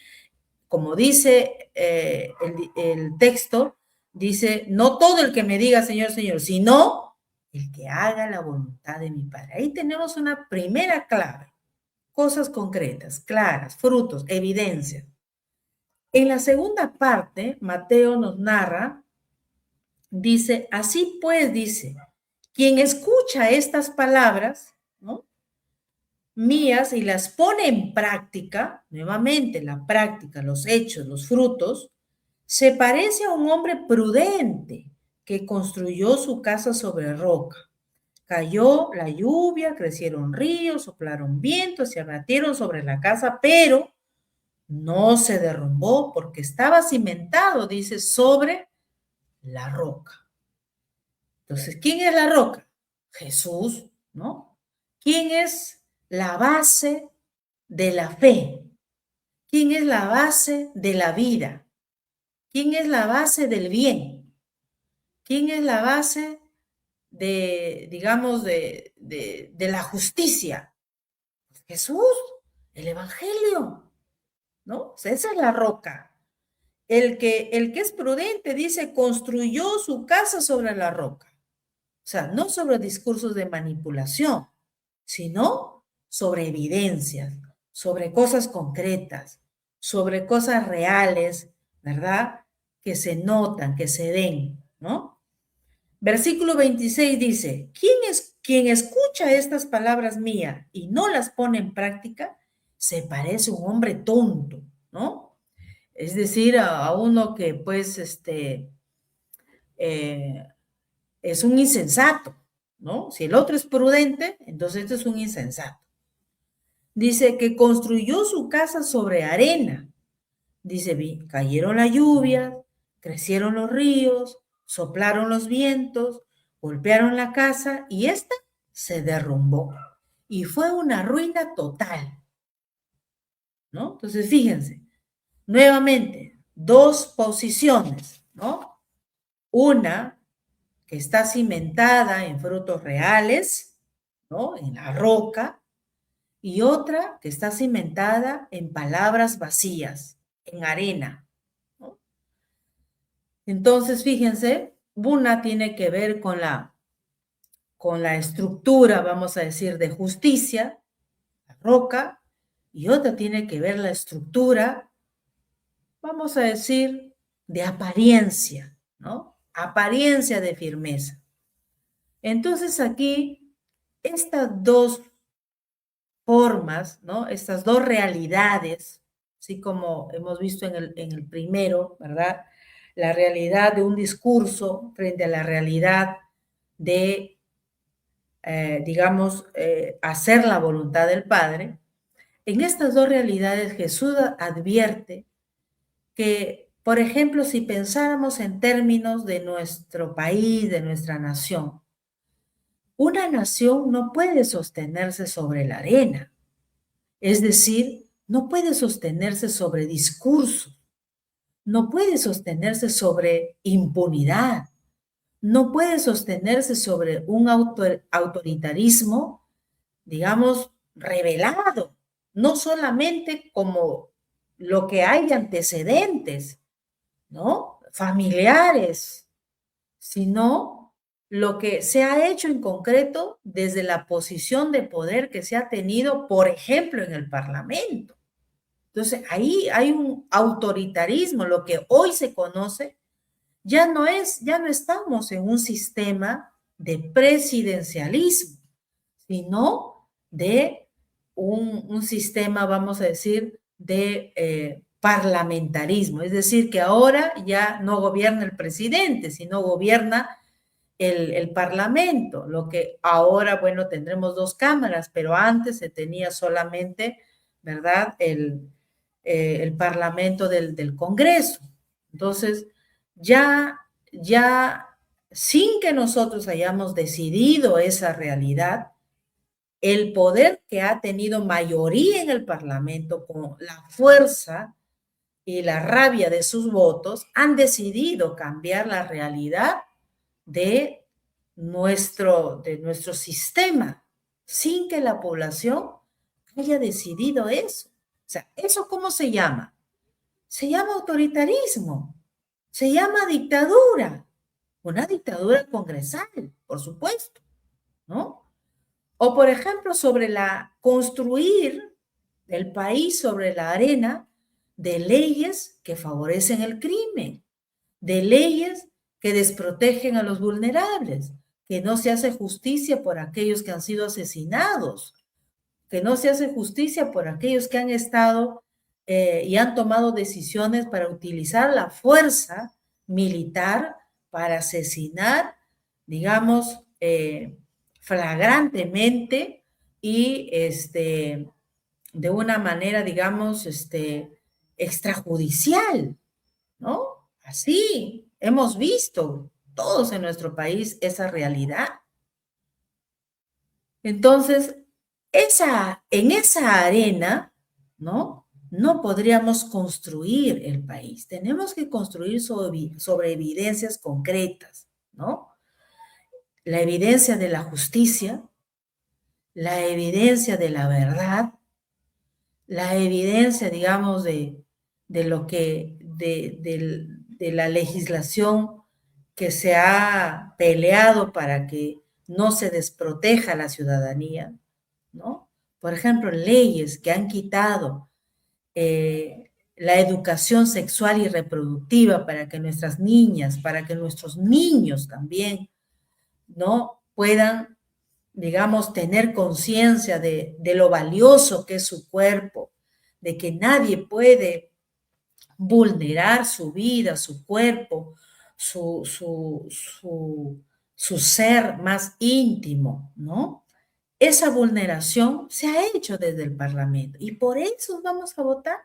como dice el texto, dice, no todo el que me diga Señor, Señor, sino el que haga la voluntad de mi Padre. Ahí tenemos una primera clave, cosas concretas, claras, frutos, evidencias. En la segunda parte, Mateo nos narra, dice, así pues, dice, quien escucha estas palabras, ¿no? mías y las pone en práctica, nuevamente la práctica, los hechos, los frutos, se parece a un hombre prudente que construyó su casa sobre roca. Cayó la lluvia, crecieron ríos, soplaron vientos, se abatieron sobre la casa, pero no se derrumbó porque estaba cimentado, dice, sobre la roca. Entonces, ¿quién es la roca? Jesús, ¿no? ¿Quién es la base de la fe? ¿Quién es la base de la vida? ¿Quién es la base del bien? ¿Quién es la base de, digamos, de la justicia? Jesús, el Evangelio, ¿no? O sea, esa es la roca. El que es prudente, dice, construyó su casa sobre la roca. O sea, no sobre discursos de manipulación, sino sobre evidencias, sobre cosas concretas, sobre cosas reales, ¿verdad? Que se notan, que se ven, ¿no? Versículo 26 dice, quien escucha estas palabras mías y no las pone en práctica, se parece a un hombre tonto, ¿no? Es decir, a uno que pues, eh, es un insensato, ¿no? Si el otro es prudente, entonces este es un insensato. Dice que construyó su casa sobre arena. Dice, cayeron las lluvias, crecieron los ríos, soplaron los vientos, golpearon la casa y esta se derrumbó. y fue una ruina total, ¿no? Entonces, fíjense, nuevamente, dos posiciones, ¿no? Una que está cimentada en frutos reales, ¿no? En la roca, y otra que está cimentada en palabras vacías, en arena, ¿no? Entonces, fíjense, una tiene que ver con la estructura, vamos a decir, de justicia, la roca, y otra tiene que ver la estructura, vamos a decir, de apariencia, ¿no? Apariencia de firmeza. Entonces aquí, estas dos formas, ¿no? Estas dos realidades, así como hemos visto en el primero, ¿verdad? La realidad de un discurso frente a la realidad de, digamos, hacer la voluntad del Padre. En estas dos realidades Jesús advierte que, por ejemplo, si pensáramos en términos de nuestro país, de nuestra nación, una nación no puede sostenerse sobre la arena, es decir, no puede sostenerse sobre discursos, no puede sostenerse sobre impunidad, no puede sostenerse sobre un autoritarismo, digamos, revelado, no solamente como lo que hay de antecedentes, ¿no? Familiares, sino lo que se ha hecho en concreto desde la posición de poder que se ha tenido, por ejemplo, en el Parlamento. Entonces, ahí hay un autoritarismo, lo que hoy se conoce, ya no estamos en un sistema de presidencialismo, sino de un sistema, vamos a decir, de parlamentarismo. Es decir, que ahora ya no gobierna el presidente, sino gobierna el Parlamento, lo que ahora, bueno, tendremos dos cámaras, pero antes se tenía solamente, ¿verdad?, el Parlamento del Congreso. Entonces, ya sin que nosotros hayamos decidido esa realidad, el poder que ha tenido mayoría en el Parlamento con la fuerza y la rabia de sus votos han decidido cambiar la realidad de nuestro sistema sin que la población haya decidido eso. O sea, ¿eso cómo se llama? Se llama autoritarismo, se llama dictadura, una dictadura congresal, por supuesto, ¿no? O, por ejemplo, sobre construir el país sobre la arena de leyes que favorecen el crimen, de leyes que desprotegen a los vulnerables, que no se hace justicia por aquellos que han sido asesinados, que no se hace justicia por aquellos que han estado y han tomado decisiones para utilizar la fuerza militar para asesinar, digamos, flagrantemente y de una manera, digamos, extrajudicial, ¿no? Así hemos visto todos en nuestro país esa realidad. Entonces, en esa arena, ¿no? No podríamos construir el país. Tenemos que construir sobre evidencias concretas, ¿no? La evidencia de la justicia, la evidencia de la verdad, la evidencia, digamos, de la legislación que se ha peleado para que no se desproteja a la ciudadanía, ¿no? Por ejemplo, leyes que han quitado la educación sexual y reproductiva para que nuestras niñas, para que nuestros niños también, ¿no? Puedan, digamos, tener conciencia de lo valioso que es su cuerpo, de que nadie puede vulnerar su vida, su cuerpo, su ser más íntimo, ¿no? Esa vulneración se ha hecho desde el Parlamento y por eso vamos a votar.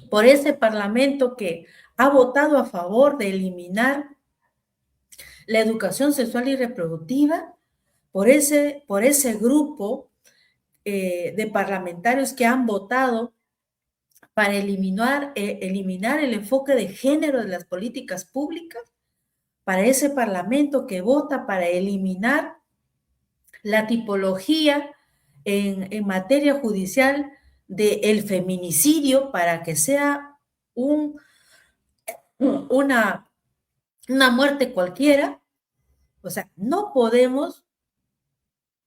Por ese Parlamento que ha votado a favor de eliminar la educación sexual y reproductiva por ese grupo de parlamentarios que han votado para eliminar el enfoque de género de las políticas públicas, para ese parlamento que vota para eliminar la tipología en materia judicial del feminicidio para que sea una muerte cualquiera. O sea, no podemos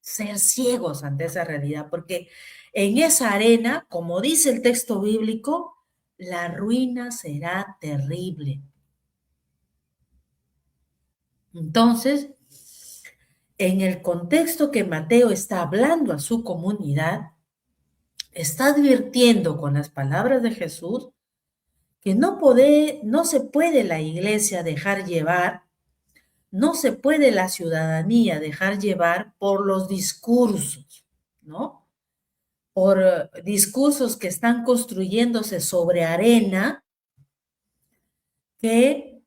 ser ciegos ante esa realidad, porque en esa arena, como dice el texto bíblico, la ruina será terrible. Entonces, en el contexto que Mateo está hablando a su comunidad, está advirtiendo con las palabras de Jesús que no se puede la iglesia dejar llevar, no se puede la ciudadanía dejar llevar por los discursos, ¿no? Por discursos que están construyéndose sobre arena, que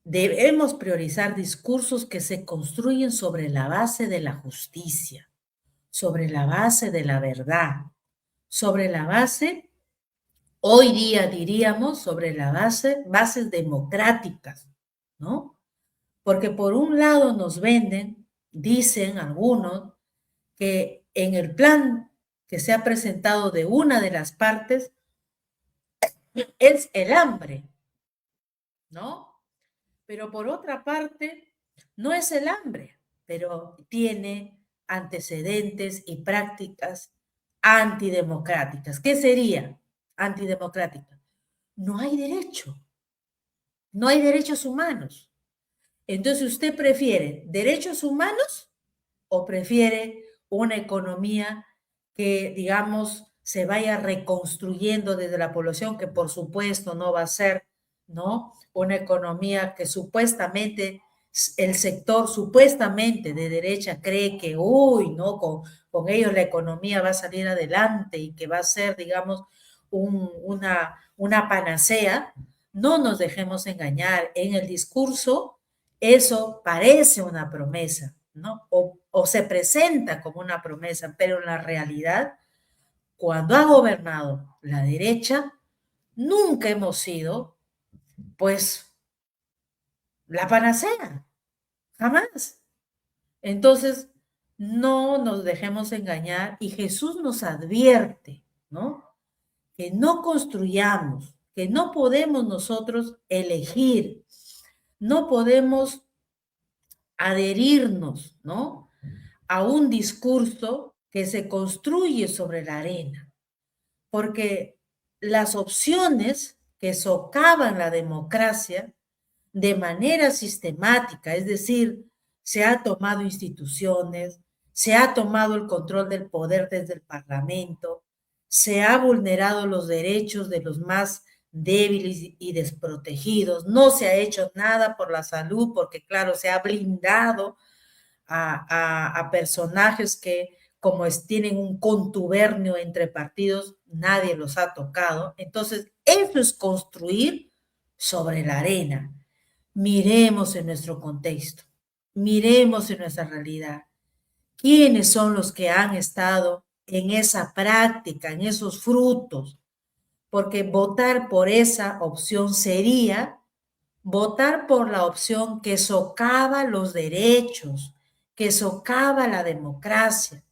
debemos priorizar discursos que se construyen sobre la base de la justicia, sobre la base de la verdad, sobre la base, hoy día diríamos, sobre la bases democráticas, ¿no? Porque por un lado nos venden, dicen algunos, que en el plan que se ha presentado de una de las partes es el hambre, ¿no? Pero por otra parte, no es el hambre, pero tiene antecedentes y prácticas antidemocráticas. ¿Qué sería antidemocrática? No hay derecho, no hay derechos humanos. Entonces, ¿usted prefiere derechos humanos o prefiere una economía que, digamos, se vaya reconstruyendo desde la población, que por supuesto no va a ser, ¿no? Una economía que supuestamente, el sector supuestamente de derecha cree que, uy, ¿no? Con ellos la economía va a salir adelante y que va a ser, digamos, una panacea. No nos dejemos engañar. En el discurso, eso parece una promesa, ¿no? O se presenta como una promesa, pero en la realidad, cuando ha gobernado la derecha, nunca hemos sido, pues, la panacea, jamás. Entonces, no nos dejemos engañar y Jesús nos advierte, ¿no? Que no construyamos, que no podemos nosotros elegir, no podemos adherirnos, ¿no? A un discurso que se construye sobre la arena, porque las opciones que socavan la democracia de manera sistemática, es decir, se ha tomado instituciones, se ha tomado el control del poder desde el Parlamento, se ha vulnerado los derechos de los más débiles y desprotegidos, no se ha hecho nada por la salud, porque claro, se ha blindado a personajes que como tienen un contubernio entre partidos, nadie los ha tocado. Entonces, eso es construir sobre la arena. Miremos en nuestro contexto, miremos en nuestra realidad. ¿Quiénes son los que han estado en esa práctica, en esos frutos? Porque votar por esa opción sería votar por la opción que socava los derechos, que socava la democracia.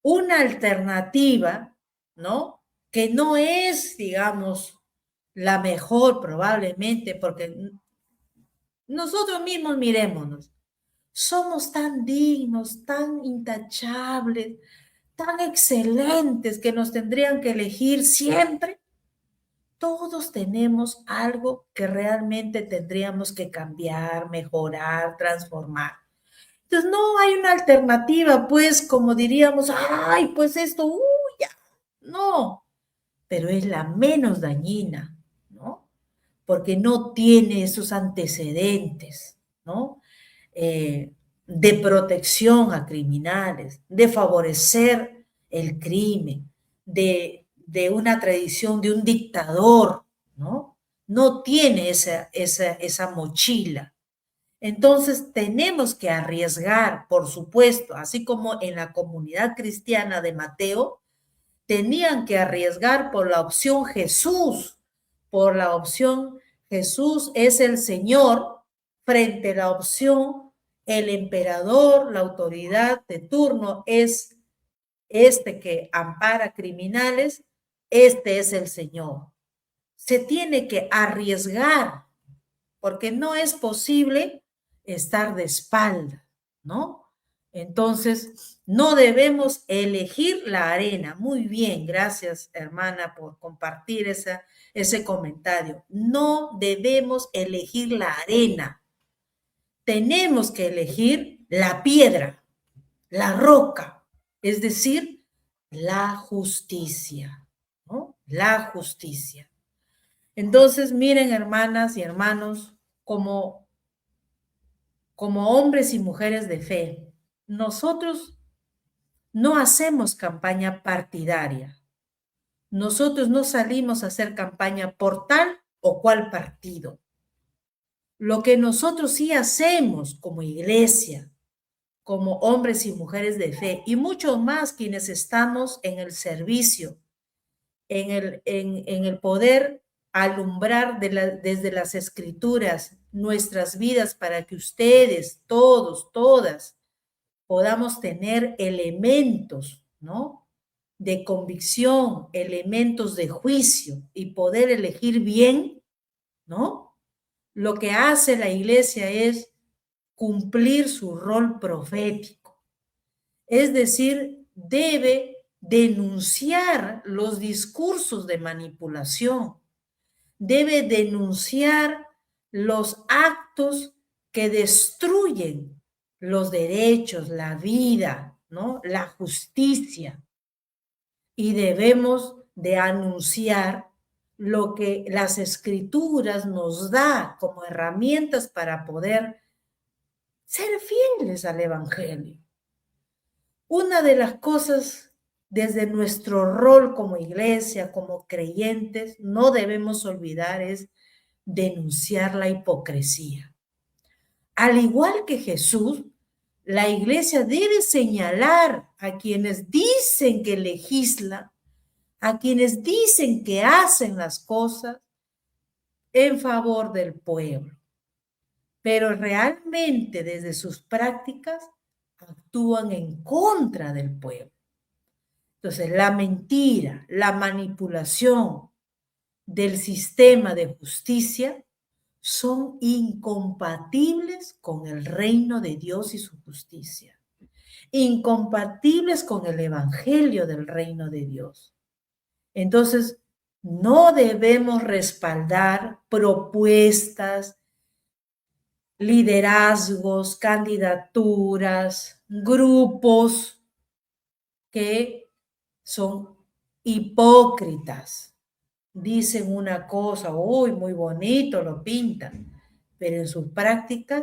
Una alternativa, ¿no? Que no es, digamos, la mejor probablemente, porque nosotros mismos mirémonos. Somos tan dignos, tan intachables, tan excelentes que nos tendrían que elegir siempre. Todos tenemos algo que realmente tendríamos que cambiar, mejorar, transformar. Entonces, no hay una alternativa, pues, como diríamos, ay, pues esto, ya. No, pero es la menos dañina, ¿no? Porque no tiene esos antecedentes, ¿no? De protección a criminales, de favorecer el crimen, de una tradición de un dictador, ¿no? No tiene esa mochila. Entonces tenemos que arriesgar, por supuesto, así como en la comunidad cristiana de Mateo, tenían que arriesgar por la opción Jesús, por la opción Jesús es el Señor, frente a la opción el emperador, la autoridad de turno es este que ampara criminales, este es el Señor. Se tiene que arriesgar, porque no es posible estar de espalda, ¿no? Entonces, no debemos elegir la arena. Muy bien, gracias, hermana, por compartir ese comentario. No debemos elegir la arena. Tenemos que elegir la piedra, la roca, es decir, la justicia, ¿no? La justicia. Entonces, miren, hermanas y hermanos, como hombres y mujeres de fe, nosotros no hacemos campaña partidaria. Nosotros no salimos a hacer campaña por tal o cual partido. Lo que nosotros sí hacemos como iglesia, como hombres y mujeres de fe, y mucho más quienes estamos en el servicio, en el poder alumbrar desde las escrituras nuestras vidas para que ustedes, todos, todas, podamos tener elementos, ¿no? De convicción, elementos de juicio y poder elegir bien, ¿no? Lo que hace la iglesia es cumplir su rol profético. Es decir, debe denunciar los discursos de manipulación, debe denunciar los actos que destruyen los derechos, la vida, ¿no? La justicia. Y debemos de anunciar lo que las escrituras nos da como herramientas para poder ser fieles al evangelio. Una de las cosas desde nuestro rol como iglesia, como creyentes, no debemos olvidar es denunciar la hipocresía. Al igual que Jesús, la iglesia debe señalar a quienes dicen que legislan, a quienes dicen que hacen las cosas en favor del pueblo, pero realmente desde sus prácticas actúan en contra del pueblo. Entonces, la mentira, la manipulación del sistema de justicia son incompatibles con el reino de Dios y su justicia, incompatibles con el evangelio del reino de Dios. Entonces, no debemos respaldar propuestas, liderazgos, candidaturas, grupos que son hipócritas. Dicen una cosa, uy, muy bonito, lo pintan, pero en sus prácticas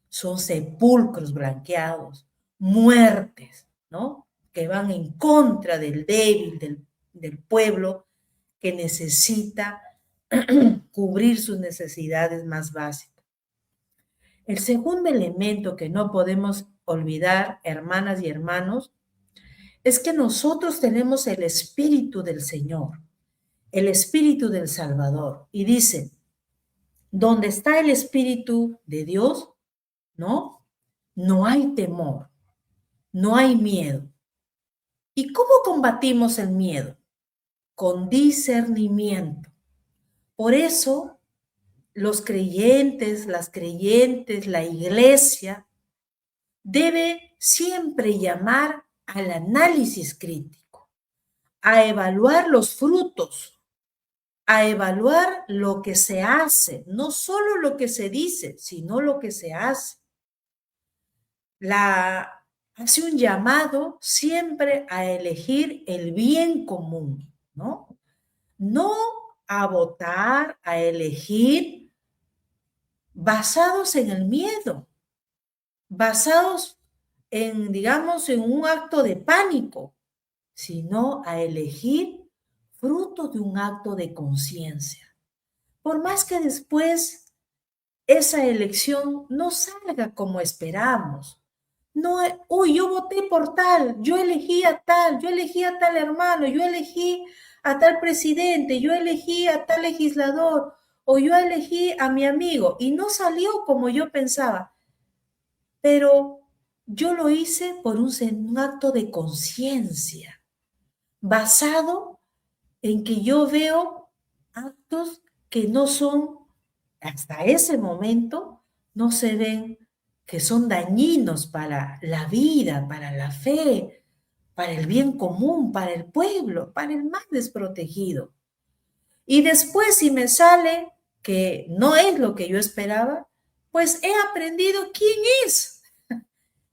son sepulcros blanqueados, muertes, ¿no? Que van en contra del débil, del pueblo que necesita cubrir sus necesidades más básicas. El segundo elemento que no podemos olvidar, hermanas y hermanos, es que nosotros tenemos el Espíritu del Señor, el Espíritu del Salvador. Y dice, donde está el Espíritu de Dios, ¿no? No hay temor, no hay miedo. ¿Y cómo combatimos el miedo? Con discernimiento. Por eso, los creyentes, las creyentes, la iglesia, debe siempre llamar al análisis crítico, a evaluar los frutos, a evaluar lo que se hace, no solo lo que se dice, sino lo que se hace. Hace un llamado siempre a elegir el bien común, ¿no? No a votar, a elegir basados en el miedo, basados en, digamos, en un acto de pánico, sino a elegir fruto de un acto de conciencia. Por más que después esa elección no salga como esperamos. No, uy, yo voté por tal, yo elegí a tal, yo elegí a tal hermano, yo elegí a tal presidente, yo elegí a tal legislador, o yo elegí a mi amigo, y no salió como yo pensaba, pero yo lo hice por un acto de conciencia, basado en que yo veo actos que no son, hasta ese momento, no se ven que son dañinos para la vida, para la fe, para el bien común, para el pueblo, para el más desprotegido. Y después si me sale que no es lo que yo esperaba, pues he aprendido quién es.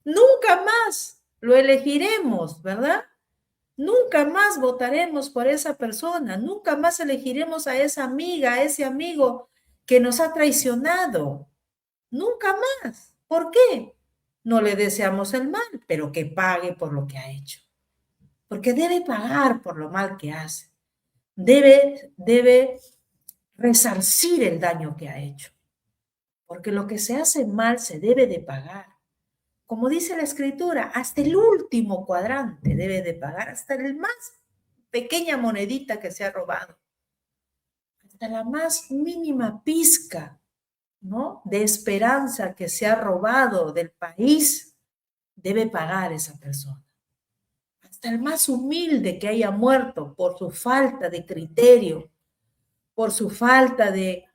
Nunca más lo elegiremos, ¿verdad? Nunca más votaremos por esa persona, nunca más elegiremos a esa amiga, a ese amigo que nos ha traicionado. Nunca más. ¿Por qué? No le deseamos el mal, pero que pague por lo que ha hecho. Porque debe pagar por lo mal que hace. Debe resarcir el daño que ha hecho. Porque lo que se hace mal se debe de pagar. Como dice la escritura, hasta el último cuadrante debe de pagar, hasta el más pequeña monedita que se ha robado, hasta la más mínima pizca, ¿no?, de esperanza que se ha robado del país, debe pagar esa persona. Hasta el más humilde que haya muerto por su falta de criterio, por su falta de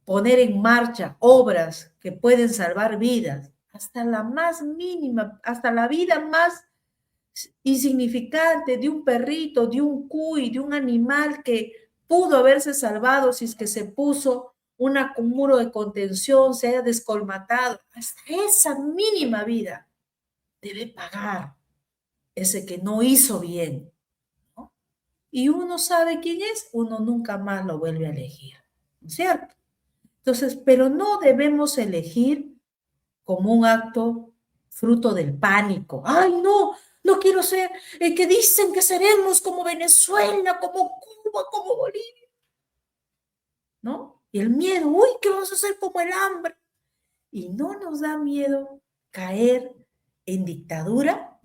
poner en marcha obras que pueden salvar vidas, hasta la más mínima, hasta la vida más insignificante de un perrito, de un cuy, de un animal que pudo haberse salvado si es que se puso un muro de contención, se haya descolmatado, hasta esa mínima vida debe pagar ese que no hizo bien, ¿no? Y uno sabe quién es, uno nunca más lo vuelve a elegir, ¿no es cierto? Entonces, pero no debemos elegir como un acto fruto del pánico. Ay, no, no quiero ser, que dicen que seremos como Venezuela, como Cuba, como Bolivia, ¿no? Y el miedo, uy, ¿qué vamos a hacer como el hambre? Y no nos da miedo caer en dictadura.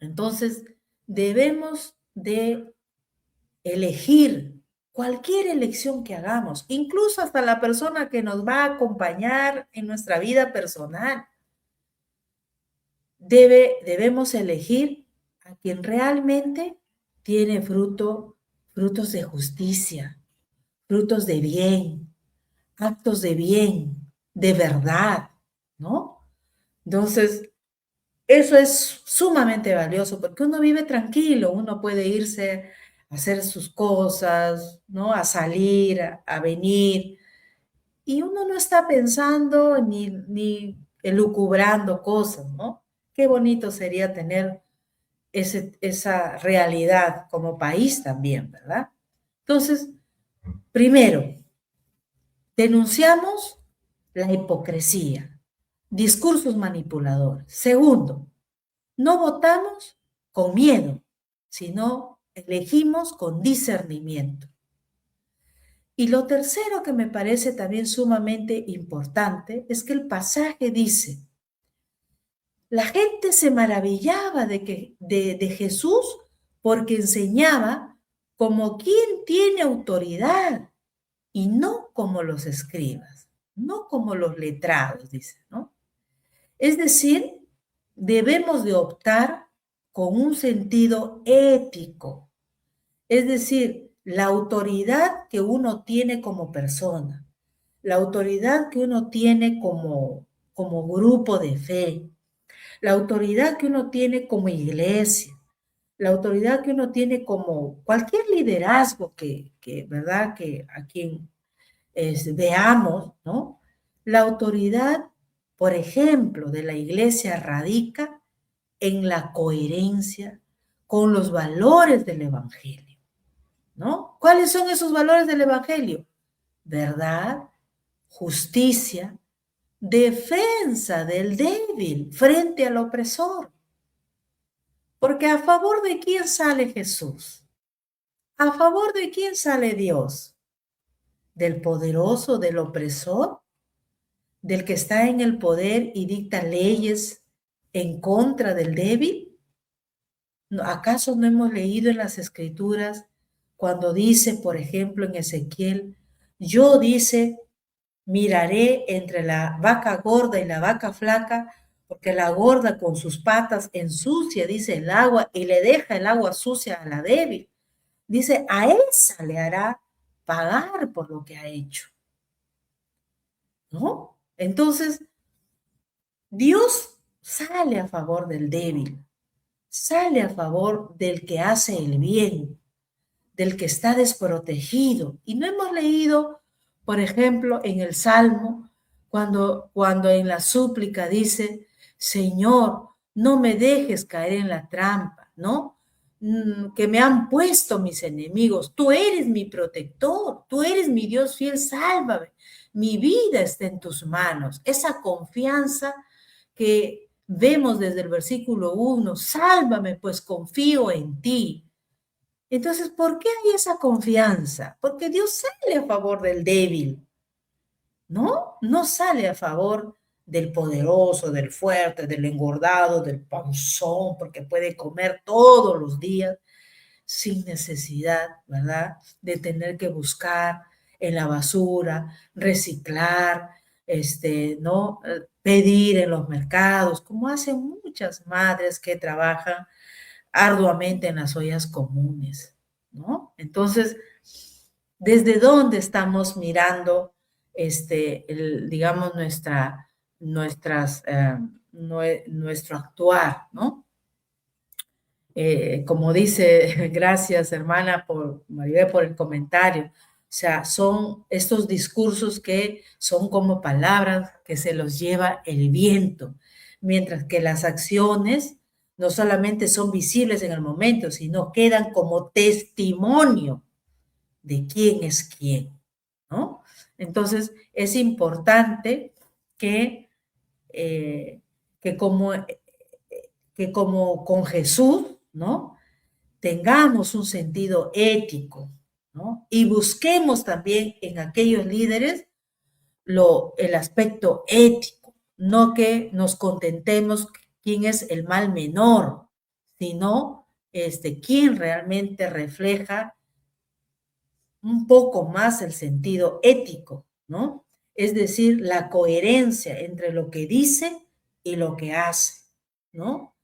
Entonces, debemos de elegir cualquier elección que hagamos, incluso hasta la persona que nos va a acompañar en nuestra vida personal. Debemos elegir a quien realmente tiene frutos de justicia, frutos de bien, actos de bien, de verdad, ¿no? Entonces, eso es sumamente valioso porque uno vive tranquilo, uno puede irse a hacer sus cosas, ¿no? A salir, a venir, y uno no está pensando ni elucubrando cosas, ¿no? Qué bonito sería tener esa realidad como país también, ¿verdad? Entonces, primero, denunciamos la hipocresía, discursos manipuladores. Segundo, no votamos con miedo, sino elegimos con discernimiento. Y lo tercero que me parece también sumamente importante es que el pasaje dice, la gente se maravillaba de Jesús porque enseñaba como quien tiene autoridad y no como los escribas, no como los letrados, dice, ¿no? Es decir, debemos de optar con un sentido ético, es decir, la autoridad que uno tiene como persona, la autoridad que uno tiene como grupo de fe, la autoridad que uno tiene como iglesia, la autoridad que uno tiene como cualquier liderazgo ¿verdad? Que a quien veamos, ¿no? La autoridad, por ejemplo, de la iglesia radica en la coherencia con los valores del evangelio, ¿no? ¿Cuáles son esos valores del evangelio? Verdad, justicia, defensa del débil frente al opresor. Porque ¿a favor de quién sale Jesús? ¿A favor de quién sale Dios? del poderoso, del opresor, del que está en el poder y dicta leyes en contra del débil? ¿Acaso no hemos leído en las Escrituras cuando dice, por ejemplo, en Ezequiel, yo dice, miraré entre la vaca gorda y la vaca flaca, porque la gorda con sus patas ensucia, dice, el agua y le deja el agua sucia a la débil? Dice, a esa le hará pagar por lo que ha hecho, ¿no? Entonces, Dios sale a favor del débil, sale a favor del que hace el bien, del que está desprotegido. Y no hemos leído, por ejemplo, en el Salmo, cuando en la súplica dice, Señor, no me dejes caer en la trampa, ¿no? Que me han puesto mis enemigos. Tú eres mi protector, tú eres mi Dios fiel, sálvame. Mi vida está en tus manos. Esa confianza que vemos desde el versículo 1, sálvame, pues confío en ti. Entonces, ¿por qué hay esa confianza? Porque Dios sale a favor del débil, ¿no? No sale a favor del poderoso, del fuerte, del engordado, del panzón, porque puede comer todos los días sin necesidad, ¿verdad? De tener que buscar en la basura, reciclar, ¿no? Pedir en los mercados, como hacen muchas madres que trabajan arduamente en las ollas comunes, ¿no? Entonces, ¿desde dónde estamos mirando, digamos, nuestro actuar, ¿no? Como dice, gracias hermana Maribel por el comentario, o sea, son estos discursos que son como palabras que se los lleva el viento, mientras que las acciones no solamente son visibles en el momento, sino quedan como testimonio de quién es quién, ¿no? Entonces, es importante que, eh, que, como, que como con Jesús, ¿no? Tengamos un sentido ético, ¿no? Y busquemos también en aquellos líderes el aspecto ético, no que nos contentemos quién es el mal menor, sino quién realmente refleja un poco más el sentido ético, ¿no? Es decir, la coherencia entre lo que dice y lo que hace, ¿no?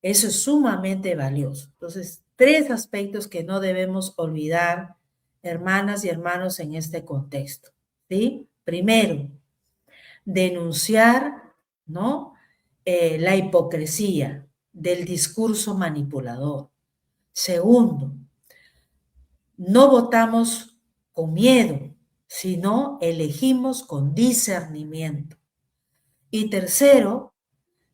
Eso es sumamente valioso. Entonces, 3 aspectos que no debemos olvidar, hermanas y hermanos, en este contexto, ¿sí? Primero, denunciar, ¿no? La hipocresía del discurso manipulador. Segundo, no votamos con miedo, sino elegimos con discernimiento. Y tercero,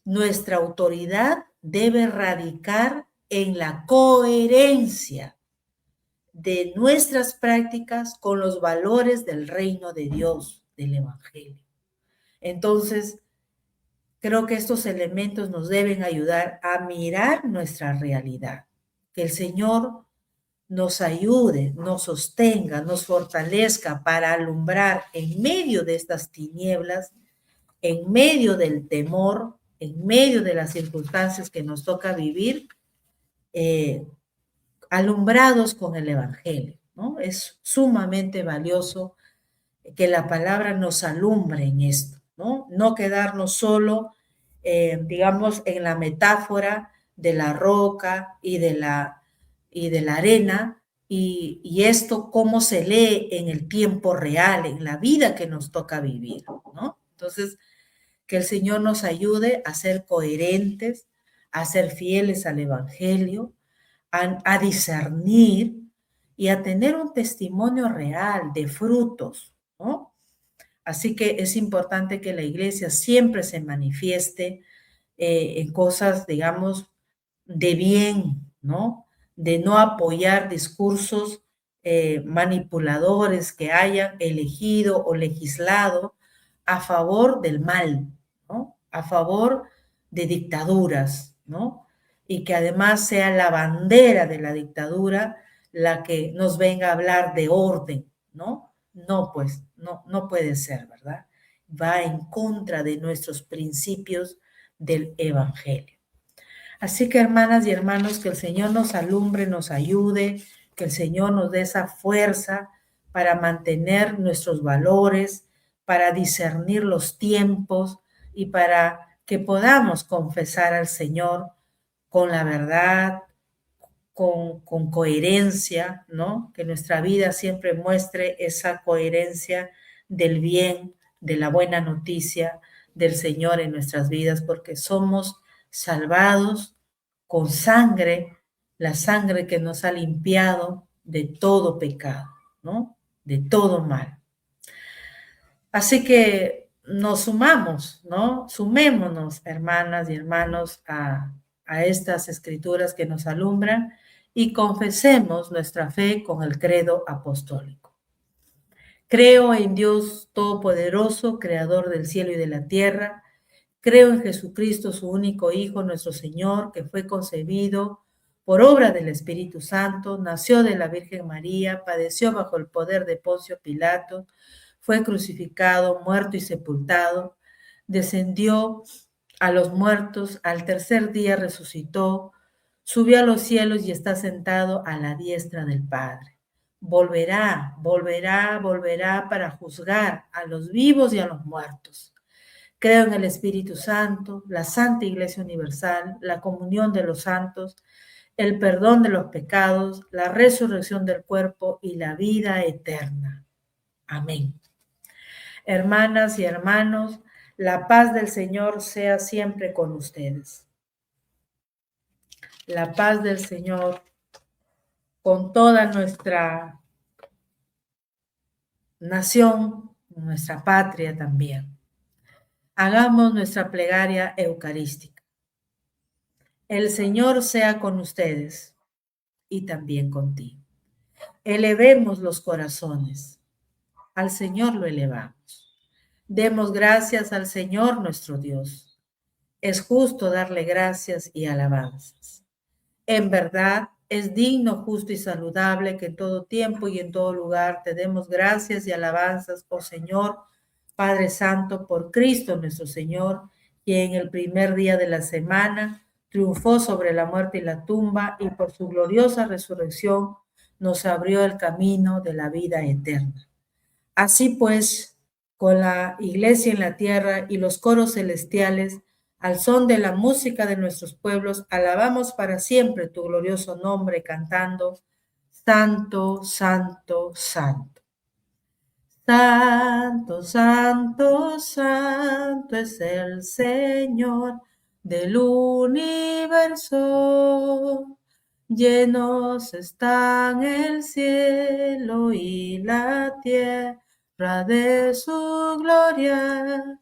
nuestra autoridad debe radicar en la coherencia de nuestras prácticas con los valores del reino de Dios, del Evangelio. Entonces, creo que estos elementos nos deben ayudar a mirar nuestra realidad. Que el Señor nos ayude, nos sostenga, nos fortalezca para alumbrar en medio de estas tinieblas, en medio del temor, en medio de las circunstancias que nos toca vivir, alumbrados con el Evangelio, ¿no? Es sumamente valioso que la palabra nos alumbre en esto, ¿no? No quedarnos solo, digamos, en la metáfora de la roca y de la arena, y esto cómo se lee en el tiempo real, en la vida que nos toca vivir, ¿no? Entonces, que el Señor nos ayude a ser coherentes, a ser fieles al Evangelio, a discernir y a tener un testimonio real de frutos, ¿no? Así que es importante que la iglesia siempre se manifieste en cosas, digamos, de bien, ¿no? De no apoyar discursos manipuladores que hayan elegido o legislado a favor del mal, ¿no? A favor de dictaduras, ¿no? Y que además sea la bandera de la dictadura la que nos venga a hablar de orden, ¿no? No, pues, no puede ser, ¿verdad? Va en contra de nuestros principios del Evangelio. Así que, hermanas y hermanos, que el Señor nos alumbre, nos ayude, que el Señor nos dé esa fuerza para mantener nuestros valores, para discernir los tiempos y para que podamos confesar al Señor con la verdad, con coherencia, ¿no? Que nuestra vida siempre muestre esa coherencia del bien, de la buena noticia del Señor en nuestras vidas, porque somos salvados con sangre, la sangre que nos ha limpiado de todo pecado, ¿no? De todo mal. Así que nos sumamos, ¿no? Sumémonos, hermanas y hermanos, a estas escrituras que nos alumbran y confesemos nuestra fe con el credo apostólico. Creo en Dios Todopoderoso, Creador del cielo y de la tierra. Creo en Jesucristo, su único Hijo, nuestro Señor, que fue concebido por obra del Espíritu Santo, nació de la Virgen María, padeció bajo el poder de Poncio Pilato, fue crucificado, muerto y sepultado, descendió a los muertos, al tercer día resucitó, subió a los cielos y está sentado a la diestra del Padre. Volverá para juzgar a los vivos y a los muertos. Creo en el Espíritu Santo, la Santa Iglesia Universal, la comunión de los santos, el perdón de los pecados, la resurrección del cuerpo y la vida eterna. Amén. Hermanas y hermanos, la paz del Señor sea siempre con ustedes. La paz del Señor con toda nuestra nación, nuestra patria también. Hagamos nuestra plegaria eucarística. El Señor sea con ustedes y también contigo. Elevemos los corazones. Al Señor lo elevamos. Demos gracias al Señor nuestro Dios. Es justo darle gracias y alabanzas. En verdad, es digno, justo y saludable que en todo tiempo y en todo lugar te demos gracias y alabanzas, oh Señor, Padre Santo, por Cristo nuestro Señor, quien en el primer día de la semana triunfó sobre la muerte y la tumba y por su gloriosa resurrección nos abrió el camino de la vida eterna. Así pues, con la iglesia en la tierra y los coros celestiales, al son de la música de nuestros pueblos, alabamos para siempre tu glorioso nombre, cantando: Santo, Santo, Santo. Santo, Santo, Santo es el Señor del universo. Llenos están el cielo y la tierra de su gloria.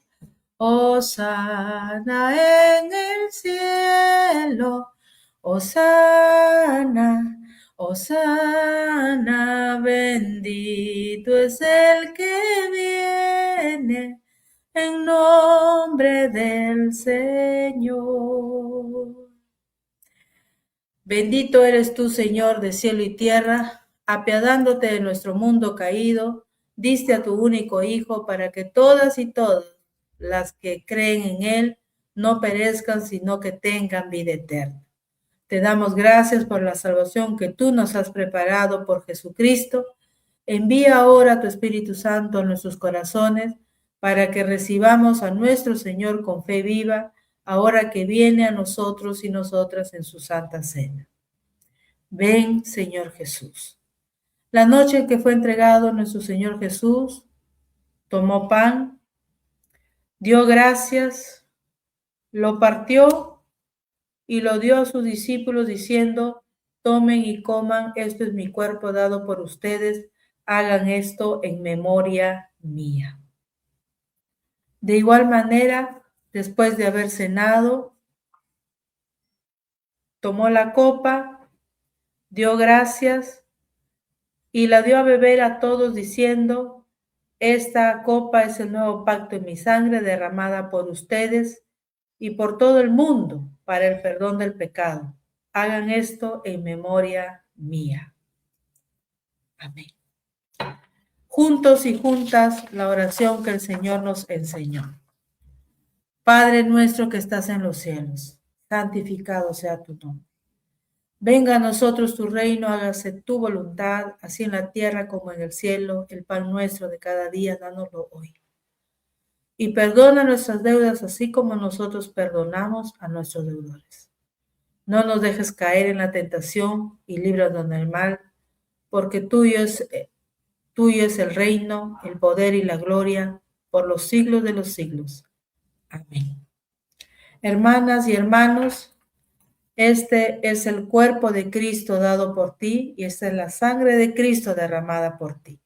Hosana en el cielo, Hosana, Hosana, bendito es el que viene en nombre del Señor. Bendito eres tú, Señor, de cielo y tierra, apiadándote de nuestro mundo caído, diste a tu único Hijo para que todas y todas las que creen en Él no perezcan, sino que tengan vida eterna. Te damos gracias por la salvación que tú nos has preparado por Jesucristo. Envía ahora tu Espíritu Santo a nuestros corazones para que recibamos a nuestro Señor con fe viva, ahora que viene a nosotros y nosotras en su Santa Cena. Ven, Señor Jesús. La noche en que fue entregado nuestro Señor Jesús, tomó pan, dio gracias, lo partió y lo dio a sus discípulos diciendo: tomen y coman, esto es mi cuerpo dado por ustedes, hagan esto en memoria mía. De igual manera, después de haber cenado, tomó la copa, dio gracias y la dio a beber a todos diciendo: esta copa es el nuevo pacto en mi sangre derramada por ustedes y por todo el mundo para el perdón del pecado. Hagan esto en memoria mía. Amén. juntos y juntas la oración que el Señor nos enseñó. Padre nuestro que estás en los cielos, santificado sea tu nombre. Venga a nosotros tu reino, hágase tu voluntad, así en la tierra como en el cielo. El pan nuestro de cada día, dánoslo hoy. Y perdona nuestras deudas, así como nosotros perdonamos a nuestros deudores. No nos dejes caer en la tentación y líbranos del mal, porque tuyo es el reino, el poder y la gloria, por los siglos de los siglos. Amén. Hermanas y hermanos, este es el cuerpo de Cristo dado por ti y esta es la sangre de Cristo derramada por ti.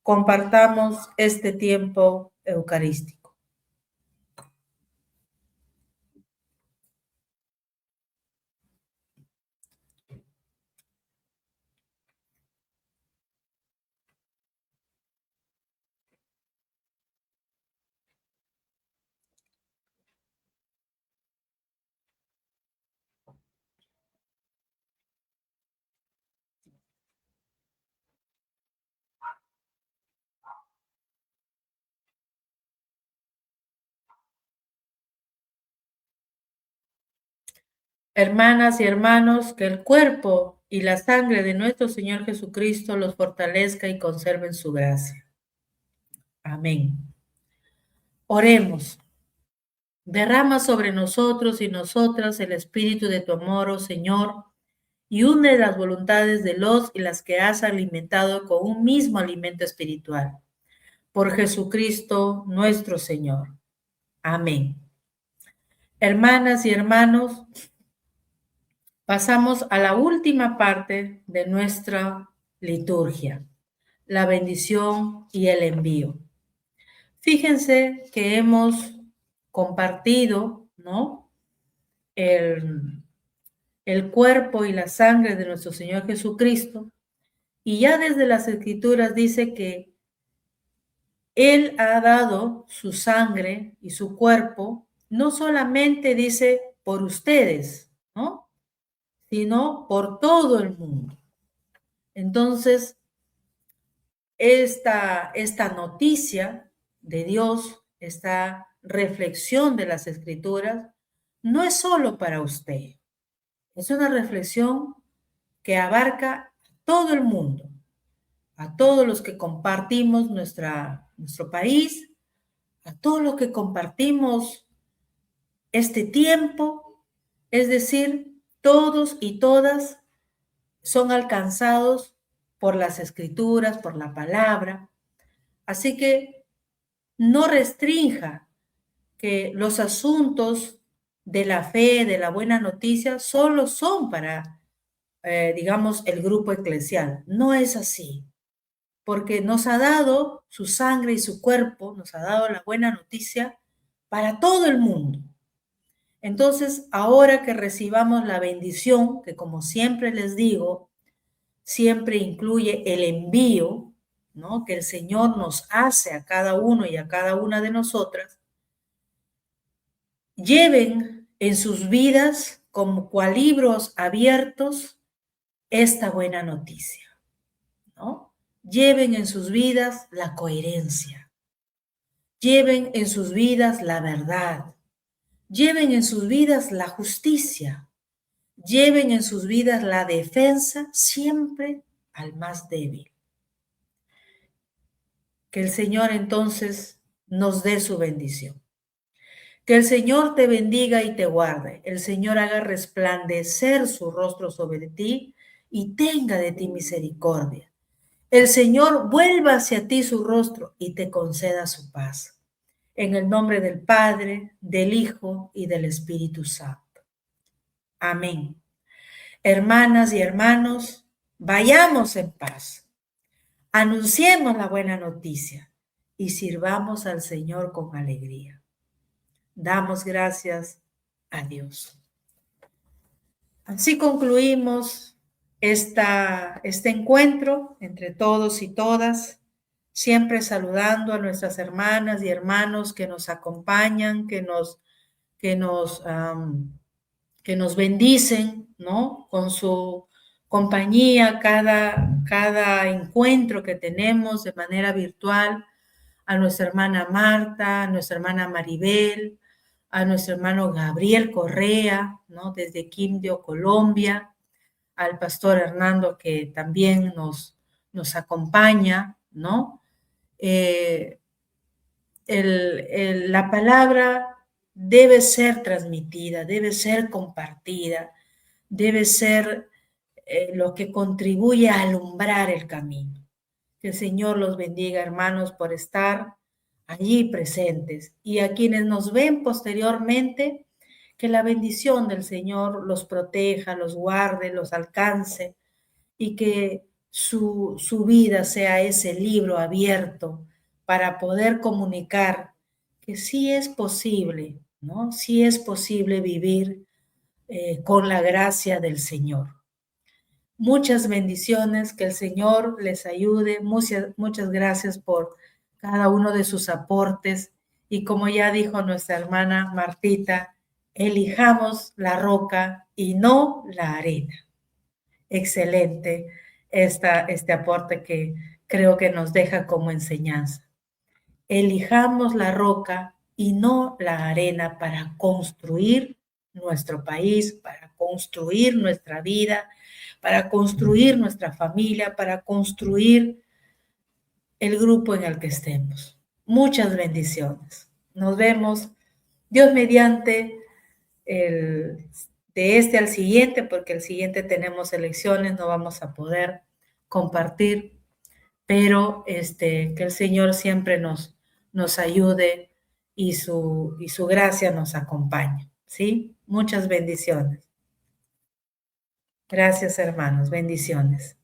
Compartamos este tiempo eucarístico. Hermanas y hermanos, que el cuerpo y la sangre de nuestro Señor Jesucristo los fortalezca y conserven su gracia. Amén. Oremos. Derrama sobre nosotros y nosotras el espíritu de tu amor, oh Señor, y une las voluntades de los y las que has alimentado con un mismo alimento espiritual. Por Jesucristo nuestro Señor. Amén. Hermanas y hermanos, pasamos a la última parte de nuestra liturgia, la bendición y el envío. Fíjense que hemos compartido, ¿no?, el cuerpo y la sangre de nuestro Señor Jesucristo, y ya desde las Escrituras dice que Él ha dado su sangre y su cuerpo, no solamente dice por ustedes, ¿no?, sino por todo el mundo. Entonces, esta noticia de Dios, esta reflexión de las Escrituras, no es solo para usted, es una reflexión que abarca a todo el mundo, a todos los que compartimos nuestro país, a todos los que compartimos este tiempo, es decir, todos y todas son alcanzados por las Escrituras, por la palabra. Así que no restrinja que los asuntos de la fe, de la buena noticia, solo son para, digamos, el grupo eclesial. No es así, porque nos ha dado su sangre y su cuerpo, nos ha dado la buena noticia para todo el mundo. Entonces, ahora que recibamos la bendición, que como siempre les digo, siempre incluye el envío, ¿no?, que el Señor nos hace a cada uno y a cada una de nosotras, lleven en sus vidas como cual libros abiertos esta buena noticia, ¿no? Lleven en sus vidas la coherencia, lleven en sus vidas la verdad, lleven en sus vidas la justicia, lleven en sus vidas la defensa siempre al más débil. Que el Señor entonces nos dé su bendición. Que el Señor te bendiga y te guarde. El Señor haga resplandecer su rostro sobre ti y tenga de ti misericordia. El Señor vuelva hacia ti su rostro y te conceda su paz. En el nombre del Padre, del Hijo y del Espíritu Santo. Amén. Hermanas y hermanos, vayamos en paz. Anunciemos la buena noticia y sirvamos al Señor con alegría. Damos gracias a Dios. Así concluimos este encuentro entre todos y todas, siempre saludando a nuestras hermanas y hermanos que nos acompañan, que nos bendicen, ¿no?, con su compañía, cada encuentro que tenemos de manera virtual, a nuestra hermana Marta, a nuestra hermana Maribel, a nuestro hermano Gabriel Correa, ¿no? Desde Quindío, Colombia, al pastor Hernando que también nos acompaña, ¿no? La palabra debe ser transmitida, debe ser compartida, debe ser lo que contribuye a alumbrar el camino. Que el Señor los bendiga, hermanos, por estar allí presentes. Y a quienes nos ven posteriormente, que la bendición del Señor los proteja, los guarde, los alcance y que su vida sea ese libro abierto para poder comunicar que sí es posible, ¿no? Sí es posible vivir con la gracia del Señor. Muchas bendiciones, que el Señor les ayude. Muchas gracias por cada uno de sus aportes. Y como ya dijo nuestra hermana Martita, elijamos la roca y no la arena. Excelente este aporte que creo que nos deja como enseñanza. Elijamos la roca y no la arena para construir nuestro país, para construir nuestra vida, para construir nuestra familia, para construir el grupo en el que estemos. Muchas bendiciones. Nos vemos, Dios mediante, de este al siguiente, porque el siguiente tenemos elecciones, no vamos a poder compartir, pero que el Señor siempre nos ayude y su gracia nos acompañe, ¿sí? Muchas bendiciones. Gracias, hermanos. Bendiciones.